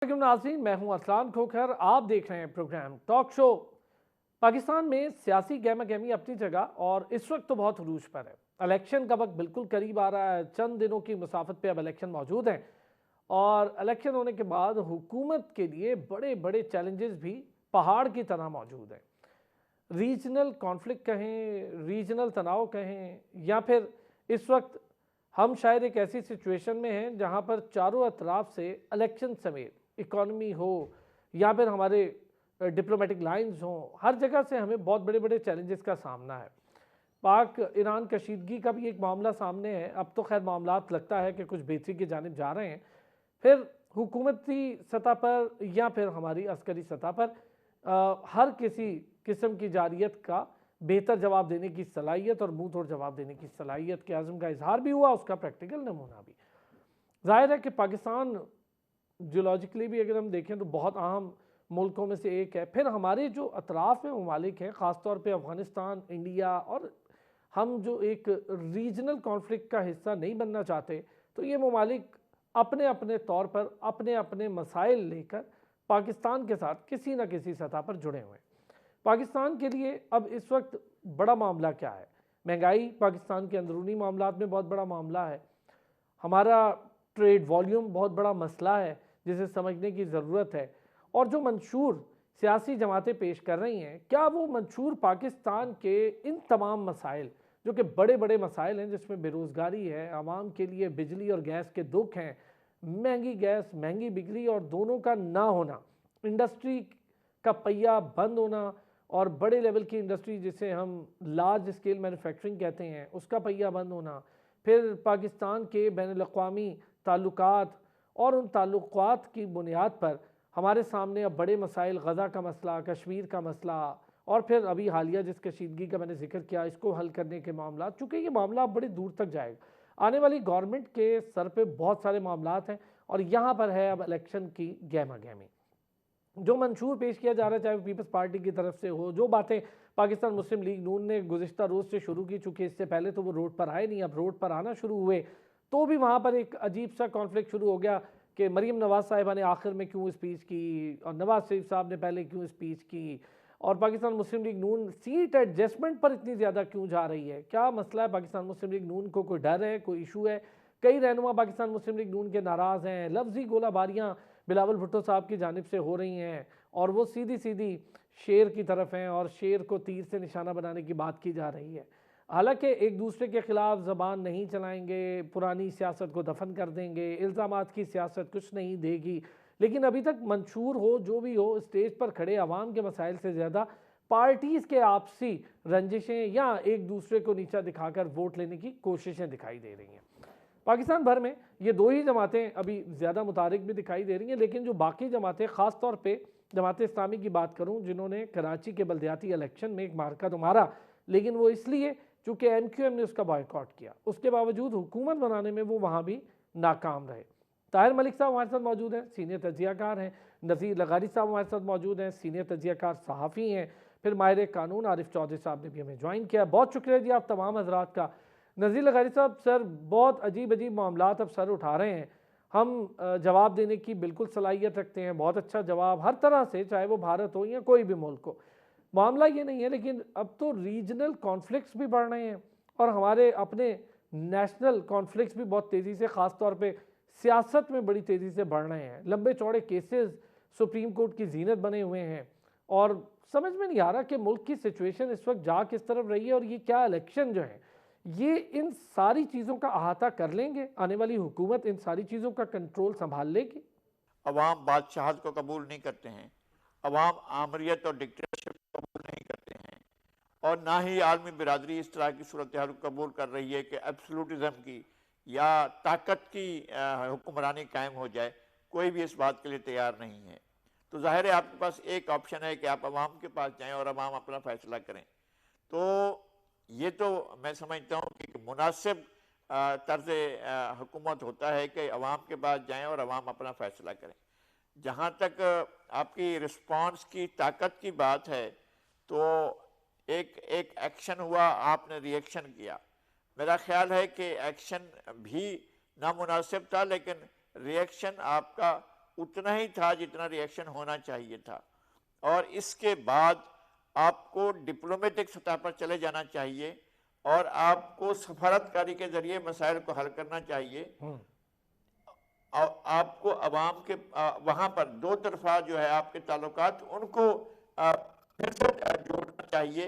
नाज़रीन, मैं हूं अरसलान खोखर। आप देख रहे हैं प्रोग्राम टॉक शो। पाकिस्तान में सियासी गहमा गहमी अपनी जगह और इस वक्त तो बहुत उरूज पर है। इलेक्शन का वक्त बिल्कुल करीब आ रहा है। चंद दिनों की मुसाफत पे अब इलेक्शन मौजूद हैं और इलेक्शन होने के बाद हुकूमत के लिए बड़े बड़े चैलेंजेस भी पहाड़ की तरह मौजूद हैं। रीजनल कॉन्फ्लिक्ट कहें, रीजनल तनाव कहें, या फिर इस वक्त हम शायद एक ऐसी सिचुएशन में हैं जहां पर चारों अतराफ से इलेक्शन समेत इकॉनमी हो या फिर हमारे डिप्लोमेटिक लाइंस हों, हर जगह से हमें बहुत बड़े बड़े चैलेंजेस का सामना है। पाक ईरान कशीदगी का भी एक मामला सामने है। अब तो खैर मामलात लगता है कि कुछ बेहतरी की जानिब जा रहे हैं। फिर हुकूमती सतह पर या फिर हमारी अस्करी सतह पर हर किसी किस्म की जारियत का बेहतर जवाब देने की सलाहियत और मुंह तोड़ जवाब देने की सलाहियत के आज़म का इजहार भी हुआ, उसका प्रैक्टिकल नमूना भी। जाहिर है कि पाकिस्तान जियोलॉजिकली भी अगर हम देखें तो बहुत अहम मुल्कों में से एक है। फिर हमारे जो अतराफ़ में ममालिक हैं, ख़ासतौर पे अफ़गानिस्तान, इंडिया, और हम जो एक रीजनल कॉन्फ्लिक्ट का हिस्सा नहीं बनना चाहते, तो ये ममालिक अपने अपने तौर पर अपने अपने मसाइल लेकर पाकिस्तान के साथ किसी न किसी सतह पर जुड़े हुए हैं। पाकिस्तान के लिए अब इस वक्त बड़ा मामला क्या है? महंगाई पाकिस्तान के अंदरूनी मामलात में बहुत बड़ा मामला है। हमारा ट्रेड वॉल्यूम बहुत बड़ा मसला है जिसे समझने की ज़रूरत है। और जो मंशूर सियासी जमातें पेश कर रही हैं, क्या वो मंशूर पाकिस्तान के इन तमाम मसाइल, जो कि बड़े बड़े मसाइल हैं जिसमें बेरोज़गारी है, आवाम के लिए बिजली और गैस के दुख हैं, महंगी गैस, महंगी बिजली और दोनों का ना होना, इंडस्ट्री का पहिया बंद होना, और बड़े लेवल की इंडस्ट्री जिसे हम लार्ज स्केल मैन्युफैक्चरिंग कहते हैं उसका पहिया बंद होना, फिर पाकिस्तान के बैनुल-अक़वामी ताल्लुकात और उन ताल्लुकात की बुनियाद पर हमारे सामने अब बड़े मसाइल, गज़ा का मसला, कश्मीर का मसला, और फिर अभी हालिया जिस कशीदगी का मैंने जिक्र किया, इसको हल करने के मामला। चूँकि ये मामला अब बड़ी दूर तक जाएगा, आने वाली गवर्नमेंट के सर पे बहुत सारे मामलात हैं और यहाँ पर है अब इलेक्शन की गहमा गहमी। जो मंशूर पेश किया जा रहा है, चाहे वो पीपल्स पार्टी की तरफ से हो, जो बातें पाकिस्तान मुस्लिम लीग नून ने गुज़िश्ता रोज़ से शुरू की, चूँकि इससे पहले तो वो रोड पर आए नहीं, अब रोड पर आना शुरू हुए, तो भी वहाँ पर एक अजीब सा कॉन्फ्लिक्ट शुरू हो गया कि मरीम नवाज़ साहिबा ने आखिर में क्यों स्पीच की और नवाज़ शरीफ साहब ने पहले क्यों स्पीच की, और पाकिस्तान मुस्लिम लीग नून सीट एडजस्टमेंट पर इतनी ज़्यादा क्यों जा रही है। क्या मसला है पाकिस्तान मुस्लिम लीग नून को? कोई डर है, कोई इशू है? कई रहनुमा पाकिस्तान मुस्लिम लीग नून के नाराज़ हैं। लफ्जी गोलाबारियाँ बिलावल भुट्टो साहब की जानिब से हो रही हैं और वो सीधी सीधी शेर की तरफ हैं और शेर को तीर से निशाना बनाने की बात की जा रही है। हालांकि एक दूसरे के खिलाफ ज़बान नहीं चलाएंगे, पुरानी सियासत को दफन कर देंगे, इल्ज़ामात की सियासत कुछ नहीं देगी, लेकिन अभी तक मंशूर हो जो भी हो, स्टेज पर खड़े अवाम के मसाइल से ज़्यादा पार्टीज़ के आपसी रंजिशें या एक दूसरे को नीचा दिखाकर वोट लेने की कोशिशें दिखाई दे रही हैं। पाकिस्तान भर में ये दो ही जमातें अभी ज़्यादा मुतारिक भी दिखाई दे रही हैं, लेकिन जो बाकी जमातें, ख़ास तौर पे जमात इस्लामी की बात करूं, जिन्होंने कराची के बल्दियाती इलेक्शन में एक मार्का तो मारा, लेकिन वो इसलिए चूँकि MQM ने उसका बॉयकॉट किया, उसके बावजूद हुकूमत बनाने में वो वहाँ भी नाकाम रहे। ताहिर मलिक साहब हमारे साथ मौजूद हैं, सीनियर तजियाकार हैं। नज़ीर लगारी साहब हमारे साथ मौजूद हैं, सीनियर तजियाकार सहाफ़ी हैं। फिर माहिर कानून आरिफ चौधरी साहब ने भी हमें ज्वाइन किया। बहुत शुक्रिया जी आप तमाम हजरात का। नज़ीर लगारी साहब, सर बहुत अजीब अजीब मामलात अब सर उठा रहे हैं। हम जवाब देने की बिल्कुल सलाहियत रखते हैं, बहुत अच्छा जवाब हर तरह से, चाहे वो भारत हो या कोई भी मुल्क हो। मामला ये नहीं है, लेकिन अब तो रीजनल कॉन्फ्लिक्ट्स भी बढ़ रहे हैं और हमारे अपने नेशनल कॉन्फ्लिक्ट्स भी बहुत तेज़ी से, ख़ास तौर पे सियासत में बड़ी तेज़ी से बढ़ रहे हैं। लंबे चौड़े केसेस सुप्रीम कोर्ट की जीनत बने हुए हैं और समझ में नहीं आ रहा कि मुल्क की सिचुएशन इस वक्त जा किस तरफ रही है और ये क्या इलेक्शन जो है ये इन सारी चीज़ों का अहाता कर लेंगे? आने वाली हुकूमत इन सारी चीज़ों का कंट्रोल संभाल लेगी? अवाम बादशाहत को कबूल नहीं करते हैं, अवाम आमरियत और डिक्टेटरशिप को कबूल नहीं करते हैं, और ना ही आलमी बिरादरी इस तरह की सूरत हाल को कबूल कर रही है कि एब्सोल्यूटिज्म की या ताकत की हुक्मरानी कायम हो जाए। कोई भी इस बात के लिए तैयार नहीं है। तो जाहिर है आपके पास एक ऑप्शन है कि आप अवाम के पास जाएं और अवाम अपना फैसला करें। तो ये तो मैं समझता हूँ कि मुनासिब तर्ज हुकूमत होता है कि अवाम के पास जाएं और अवाम अपना फैसला करें। जहाँ तक आपकी रिस्पांस की ताकत की बात है, तो एक एक एक्शन हुआ, आपने रिएक्शन किया। मेरा ख्याल है कि एक्शन भी नामुनासिब था, लेकिन रिएक्शन आपका उतना ही था जितना रिएक्शन होना चाहिए था। और इसके बाद आपको डिप्लोमेटिक सतह पर चले जाना चाहिए और आपको सफारतकारी के जरिए मसाइल को हल करना चाहिए। आपको अवाम के वहाँ पर दो तरफा जो है आपके ताल्लुकात उनको फिर से जोड़ना चाहिए।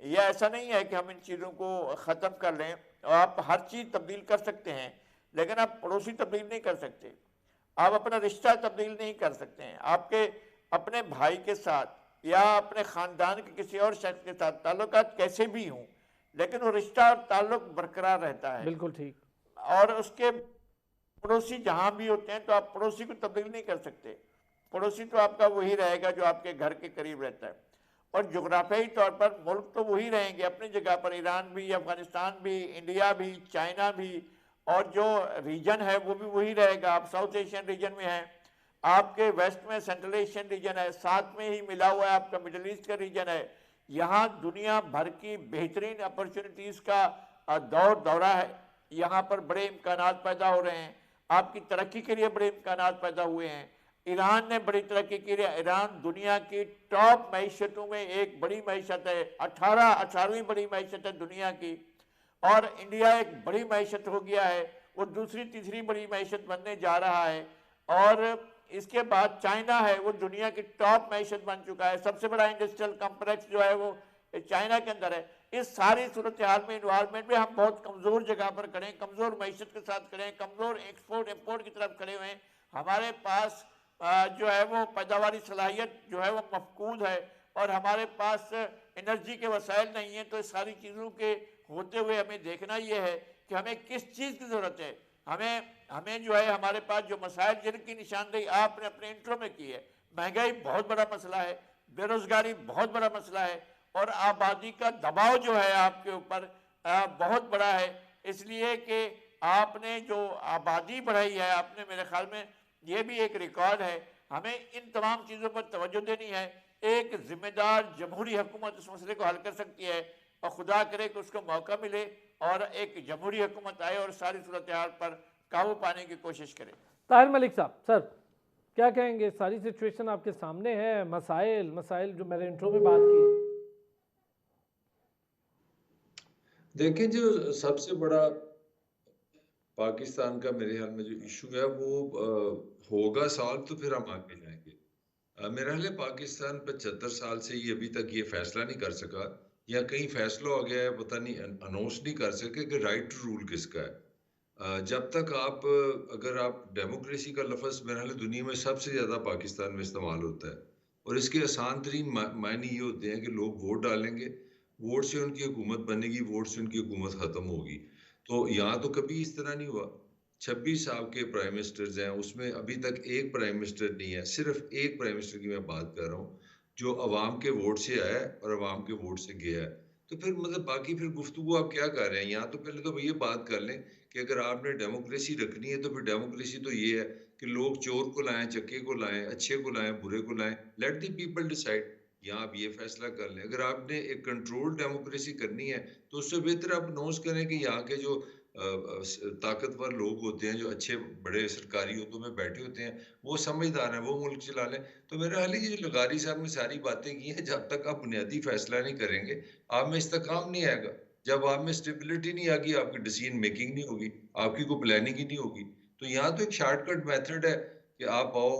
यह ऐसा नहीं है कि हम इन चीज़ों को ख़त्म कर लें। आप हर चीज़ तब्दील कर सकते हैं, लेकिन आप पड़ोसी तब्दील नहीं कर सकते, आप अपना रिश्ता तब्दील नहीं कर सकते हैं। आपके अपने भाई के साथ या अपने ख़ानदान के किसी और शख्स के साथ ताल्लुकात कैसे भी हों, लेकिन वो रिश्ता और ताल्लुक बरकरार रहता है। बिल्कुल ठीक। और उसके पड़ोसी जहां भी होते हैं तो आप पड़ोसी को तब्दील नहीं कर सकते। पड़ोसी तो आपका वही रहेगा जो आपके घर के करीब रहता है। और जोग्राफियाई तौर पर मुल्क तो वही रहेंगे अपनी जगह पर, ईरान भी, अफगानिस्तान भी, इंडिया भी, चाइना भी, और जो रीजन है वो भी वही रहेगा। आप साउथ एशियन रीजन में हैं, आपके वेस्ट में सेंट्रल एशियन रीजन है, साथ में ही मिला हुआ है आपका मिडल ईस्ट का रीजन है। यहाँ दुनिया भर की बेहतरीन अपॉर्चुनिटीज़ का दौरा है। यहाँ पर बड़े इम्कानात पैदा हो रहे हैं, आपकी तरक्की के लिए बड़े इम्कानात पैदा हुए हैं। ईरान ने बड़ी तरक्की की है। ईरान दुनिया की टॉप मईशतों में एक बड़ी मईशत है, 18वीं बड़ी मईशत है दुनिया की। और इंडिया एक बड़ी मईशत हो गया है, वो दूसरी तीसरी बड़ी मईशत बनने जा रहा है। और इसके बाद चाइना है, वो दुनिया की टॉप मईशत बन चुका है। सबसे बड़ा इंडस्ट्रियल कॉम्प्लेक्स जो है वो चाइना के अंदर है। इस सारी सूरत हाल में, इन्वायरमेंट में हम बहुत कमज़ोर जगह पर खड़े हैं, कमज़ोर मईशत के साथ खड़े हैं, कमज़ोर एक्सपोर्ट इम्पोर्ट की तरफ खड़े हुए हैं। हमारे पास जो है वो पैदावारी सलाहियत जो है वो मफकूद है, और हमारे पास एनर्जी के वसाइल नहीं है। तो इस सारी चीज़ों के होते हुए हमें देखना ये है कि हमें किस चीज़ की ज़रूरत है। हमें जो है हमारे पास जो मसाइल जिनकी निशानदेही आपने अपने इंट्रो में की है, महंगाई बहुत बड़ा मसला है, बेरोजगारी बहुत बड़ा मसला है, और आबादी का दबाव जो है आपके ऊपर बहुत बड़ा है। इसलिए कि आपने जो आबादी बढ़ाई है, आपने, मेरे ख्याल में ये भी एक रिकॉर्ड है। हमें इन तमाम चीज़ों पर तवज्जो देनी है। एक जिम्मेदार जमहूरी हुकूमत इस मसले को हल कर सकती है, और खुदा करे कि उसको मौका मिले और एक जमहूरी हुकूमत आए और सारी सूरत हाल पर काबू पाने की कोशिश करे। ताहिर मलिक साहब, सर क्या कहेंगे? सारी सिचुएशन आपके सामने है, मसाइल जो मैंने इंट्रो में बात की। देखिए, जो सबसे बड़ा पाकिस्तान का मेरे ख्याल में जो इशू है वो होगा सॉल्व तो फिर हम आगे जाएंगे। मेरा ख्याल है पाकिस्तान 75 साल से ये अभी तक ये फैसला नहीं कर सका, या कहीं फैसला हो गया है पता नहीं, अनाउंस नहीं कर सके कि राइट टू रूल किसका है। जब तक आप अगर आप डेमोक्रेसी का लफ्ज़ मेरे ख्याल है दुनिया में सबसे ज़्यादा पाकिस्तान में इस्तेमाल होता है, और इसके आसान तरीन मायने ये होते हैं कि लोग वोट डालेंगे, वोट से उनकी हुकूमत बनेगी, वोट से उनकी हुकूमत ख़त्म होगी। तो यहाँ तो कभी इस तरह नहीं हुआ। 26 आपके प्राइम मिनिस्टर्स हैं, उसमें अभी तक एक प्राइम मिनिस्टर नहीं है, सिर्फ एक प्राइम मिनिस्टर की मैं बात कर रहा हूँ जो अवाम के वोट से आया है और अवाम के वोट से गया है। तो फिर मतलब बाकी फिर गुफ्तगू आप क्या कर रहे हैं? यहाँ तो पहले तो ये बात कर लें कि अगर आपने डेमोक्रेसी रखनी है तो फिर डेमोक्रेसी तो ये है कि लोग चोर को लाएं, चक्के को लाएं, अच्छे को लाएं, बुरे को लाएं, लेट द पीपल डिसाइड। यहाँ आप ये फैसला कर लें। अगर आपने एक कंट्रोल डेमोक्रेसी करनी है तो उससे बेहतर आप अनाउंस करें कि यहाँ के जो ताकतवर लोग होते हैं, जो अच्छे बड़े सरकारी ओहदों में बैठे होते हैं, वो समझदार हैं, वो मुल्क चला लें। तो मेरा ख्याल है ये जो लगारी साहब ने सारी बातें की हैं, जब तक आप बुनियादी फैसला नहीं करेंगे आप में इस्तेकाम नहीं आएगा। जब आप में स्टेबिलिटी नहीं आएगी, आपकी डिसीजन मेकिंग नहीं होगी, आपकी कोई प्लानिंग ही नहीं होगी। तो यहाँ तो एक शॉर्टकट मेथड है कि आप आओ,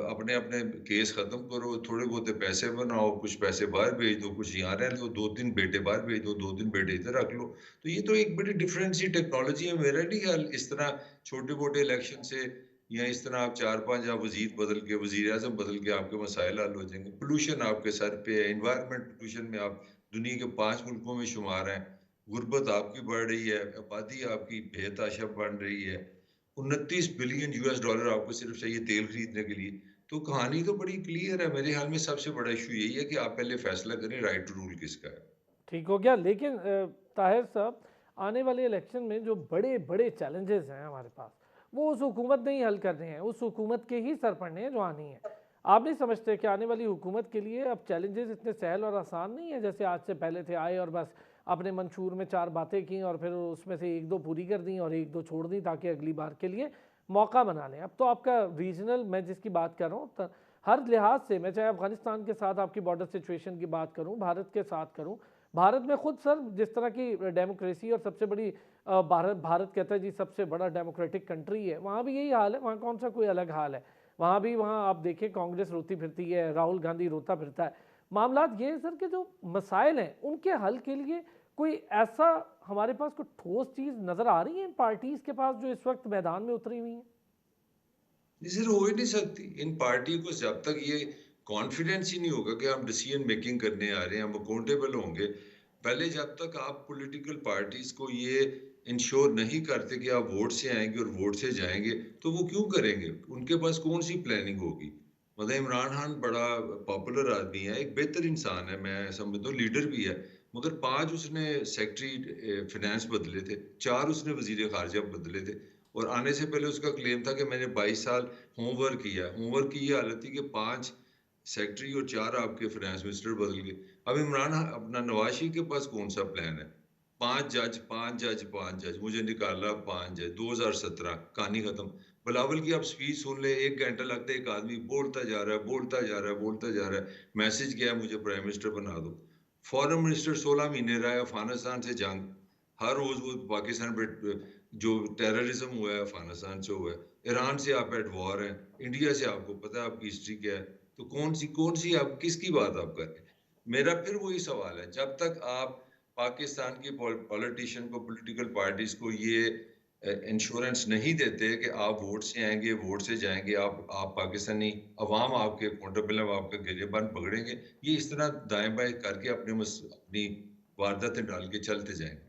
अपने अपने केस खत्म करो, थोड़े बहुत पैसे बनाओ, कुछ पैसे बाहर भेज दो, कुछ यहाँ रह लो, 2-3 बेटे बाहर भेज दो, 2-3 बेटे इधर रख लो। तो ये तो एक बड़ी डिफरेंट सी टेक्नोलॉजी है। मेरा नहीं ख्याल इस तरह छोटे मोटे इलेक्शन से, या इस तरह आप 4-5 आप वजीर बदल के, वजीर आजम बदल के आपके मसाइल हल हो जाएंगे। पोल्यूशन आपके सर पे है, इन्वायरमेंट पोल्यूशन में आप दुनिया के 5 मुल्कों में शुमार हैं, गुर्बत आपकी बढ़ रही है, आबादी आपकी बेहताशा बन रही है, 29 बिलियन यूएस डॉलर आपको सिर्फ चाहिए तेल खरीदने के लिए। तो कहानी तो बड़ी क्लियर है। मेरे ख्याल में सबसे बड़ा इशू यही है कि आप पहले फैसला करें राइट टू रूल किसका है। ठीक हो गया। लेकिन ताहिर साहब, आने वाले इलेक्शन में जो बड़े बड़े चैलेंजेस हैं हमारे पास, वो उस हुकूमत ने ही हल करने हैं, उस हुकूमत के ही सर पड़ने हैं जो आनी है। आप नहीं समझते कि आने वाली हुकूमत के लिए अब चैलेंजेस इतने सहल और आसान नहीं है जैसे आज से पहले थे? आए और बस अपने मंशूर में 4 बातें की और फिर उसमें से 1-2 पूरी कर दी और 1-2 छोड़ दी ताकि अगली बार के लिए मौका बना लें। अब तो आपका रीजनल, मैं जिसकी बात कर रहा हूँ, हर लिहाज से, मैं चाहे अफगानिस्तान के साथ आपकी बॉर्डर सिचुएशन की बात करूँ, भारत के साथ करूँ, भारत में खुद सर जिस तरह की डेमोक्रेसी और सबसे बड़ी भारत कहता है जी सबसे बड़ा डेमोक्रेटिक कंट्री है, वहाँ भी यही हाल है। वहाँ कौन सा कोई अलग हाल है? वहाँ भी, वहाँ आप देखें कांग्रेस रोती फिरती है, राहुल गांधी रोता फिरता है। मामलात ये है सर कि जो मसाइल हैं उनके हल के लिए कोई ऐसा हमारे पास कोई ठोस चीज़ नज़र आ रही है इन पार्टीज़ के पास जो इस वक्त मैदान में उतरी हुई हैं? नहीं सर, हो ही नहीं सकती इन पार्टियों को जब तक ये कॉन्फिडेंस ही नहीं होगा कि हम डिसीजन मेकिंग करने आ रहे हैं, हम अकाउंटेबल होंगे। पहले जब तक आप पॉलिटिकल पार्टीज को ये इंश्योर नहीं करते कि आप वोट से आएंगे और वोट से जाएंगे, तो वो क्यों करेंगे? उनके पास कौन सी प्लानिंग होगी? मतलब इमरान खान बड़ा पॉपुलर आदमी है, एक बेहतर इंसान है, मैं समझता हूँ लीडर भी है, मगर 5 उसने सेक्रेटरी फिनेंस बदले थे, 4 उसने वजीर खारजा बदले थे, और आने से पहले उसका क्लेम था कि मैंने 22 साल होमवर्क किया। होमवर्क की ये हालत थी कि 5 सेक्रेटरी और 4 आपके फाइनेंस मिनिस्टर बदल गए। अब इमरान अपना नवाज शरीफ के पास कौन सा प्लान है? 5 जज 5 जज 5 जज, मुझे निकाला 5 जज, 2017 कहानी खत्म। बिलावल की आप स्पीच सुन ले, 1 घंटा लगता है, एक आदमी बोलता जा रहा है, बोलता जा रहा है, बोलता जा रहा है, मैसेज गया मुझे प्राइम मिनिस्टर बना दो। फॉरेन मिनिस्टर 16 महीने रहा है, अफगानिस्तान से जंग, हर रोज वो पाकिस्तान पे जो टेररिज्म हुआ है अफगानिस्तान से हुआ है, ईरान से आप एट वॉर हैं, इंडिया से आपको पता है आपकी हिस्ट्री क्या है, तो कौन सी आप किसकी बात आप कर रहे हैं? मेरा फिर वही सवाल है, जब तक आप पाकिस्तान की पॉलिटिशियन को, पॉलिटिकल पार्टीज को ये इंश्योरेंस नहीं देते कि आप वोट से आएंगे, वोट से जाएंगे, आप पाकिस्तानी अवाम आपके अकाउंटेबल है, आपका गिरेबान पकड़ेंगे, ये इस तरह दाएं बाएं करके अपनी वारदातें डाल के चलते जाएंगे।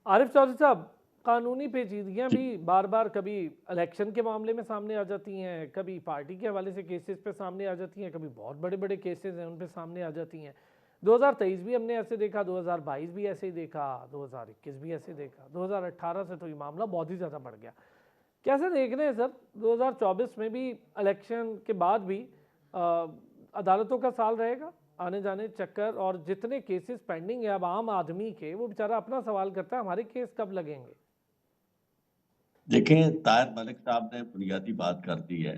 आरिफ चौधरी साहब, कानूनी पेचीदगियां भी बार बार कभी इलेक्शन के मामले में सामने आ जाती हैं, कभी पार्टी के हवाले से केसेस पे सामने आ जाती हैं, कभी बहुत बड़े बड़े केसेस हैं उन पे सामने आ जाती हैं। 2023 भी हमने ऐसे देखा, 2022 भी ऐसे ही देखा, 2021 भी ऐसे देखा, 2018 से तो ये मामला बहुत ही ज़्यादा बढ़ गया। कैसे देख रहे हैं सर 2024 में भी, इलेक्शन के बाद भी अदालतों का साल रहेगा, आने जाने चक्कर, और जितने केसेस पेंडिंग है अब आम आदमी के, वो बेचारा अपना सवाल करता है हमारे केस कब लगेंगे? देखें, ताहिर मलिक साहब ने बुनियादी बात कर दी है।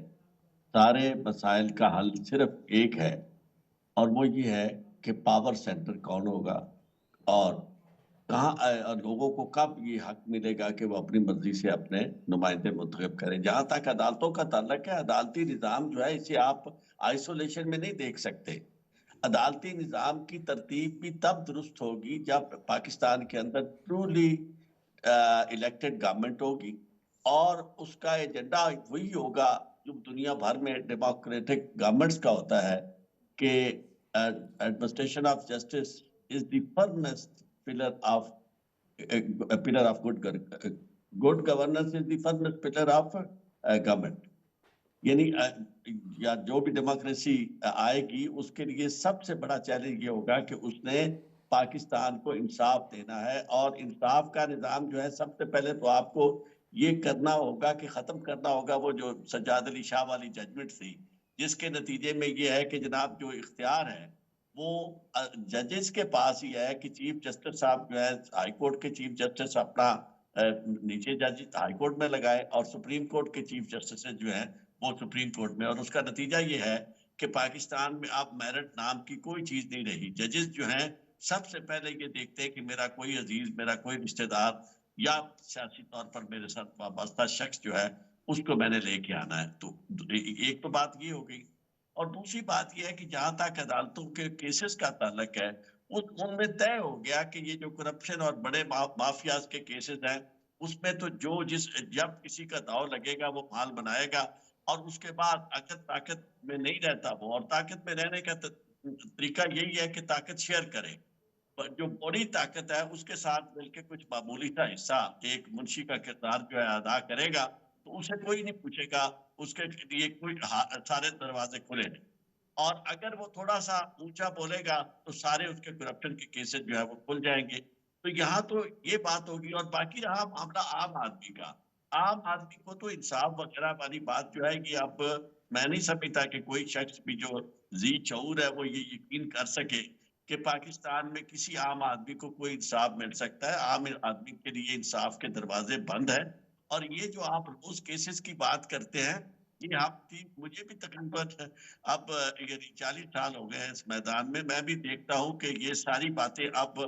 सारे मसाइल का हल सिर्फ एक है, और वो ये है कि पावर सेंटर कौन होगा और कहाँ, और लोगों को कब ये हक मिलेगा कि वो अपनी मर्जी से अपने नुमाइंदे मुंतखब करें। जहां तक अदालतों का ताल्लुक है, अदालती निज़ाम जो है इसे आप आइसोलेशन में नहीं देख सकते। अदालती निज़ाम की तरतीब भी तब दुरुस्त होगी जब पाकिस्तान के अंदर ट्रूली इलेक्टेड गवर्नमेंट होगी, और उसका एजेंडा वही होगा जो दुनिया भर में डेमोक्रेटिक गवर्नमेंट्स का होता है कि administration of justice is the first pillar of good governance, is the first pillar of government. यानी या जो भी डेमोक्रेसी आएगी उसके लिए सबसे बड़ा चैलेंज ये होगा कि उसने पाकिस्तान को इंसाफ देना है, और इंसाफ का निज़ाम जो है सबसे पहले तो आपको ये करना होगा कि ख़त्म करना होगा वो जो सज्जाद अली शाह वाली जजमेंट थी, जिसके नतीजे में ये है कि जनाब जो इख्तियार है वो जजेस के पास ही है कि चीफ जस्टिस साहब जो है, हाई कोर्ट के चीफ जस्टिस अपना नीचे जज हाई कोर्ट में लगाए, और सुप्रीम कोर्ट के चीफ जस्टिस जो है वो सुप्रीम कोर्ट में। और उसका नतीजा ये है कि पाकिस्तान में अब मेरिट नाम की कोई चीज नहीं रही। जजेस जो हैं सबसे पहले ये देखते हैं कि मेरा कोई अजीज, मेरा कोई रिश्तेदार या सियासी तौर पर मेरे साथ वाबस्ता शख्स जो है उसको मैंने लेके आना है। तो एक तो बात ये हो गई, और दूसरी बात यह है कि जहां तक अदालतों के केसेस का ताल्लुक है, उनमें तय हो गया कि ये जो करप्शन और बड़े माफियाज के केसेस हैं उसमें तो जब किसी का दाव लगेगा वो माल बनाएगा, और उसके बाद अगर ताकत में नहीं रहता वो, और ताकत में रहने का तरीका यही है कि ताकत शेयर करे, जो बड़ी ताकत है उसके साथ मिलकर कुछ मामूली सा हिस्सा एक मुंशी का किरदार जो है अदा करेगा, तो उसे कोई नहीं पूछेगा, उसके लिए कोई सारे दरवाजे खुले हैं। और अगर वो थोड़ा सा ऊंचा बोलेगा तो सारे उसके करप्शन के केसेस जो है वो खुल जाएंगे। तो यहाँ तो ये बात होगी। और बाकी रहा मामला आम आदमी का, आम आदमी को तो इंसाफ वगैरह वाली बात जो है कि अब मैं नहीं समझता कि कोई शख्स भी जो जी शऊर है वो ये यकीन कर सके कि पाकिस्तान में किसी आम आदमी को कोई इंसाफ मिल सकता है। आम आदमी के लिए इंसाफ के दरवाजे बंद है, और ये जो आप रोज केसेस की बात करते हैं, ये आप थी, मुझे भी तकरीबन अब यानी 40 साल हो गए हैं इस मैदान में। मैं भी देखता हूँ कि ये सारी बातें अब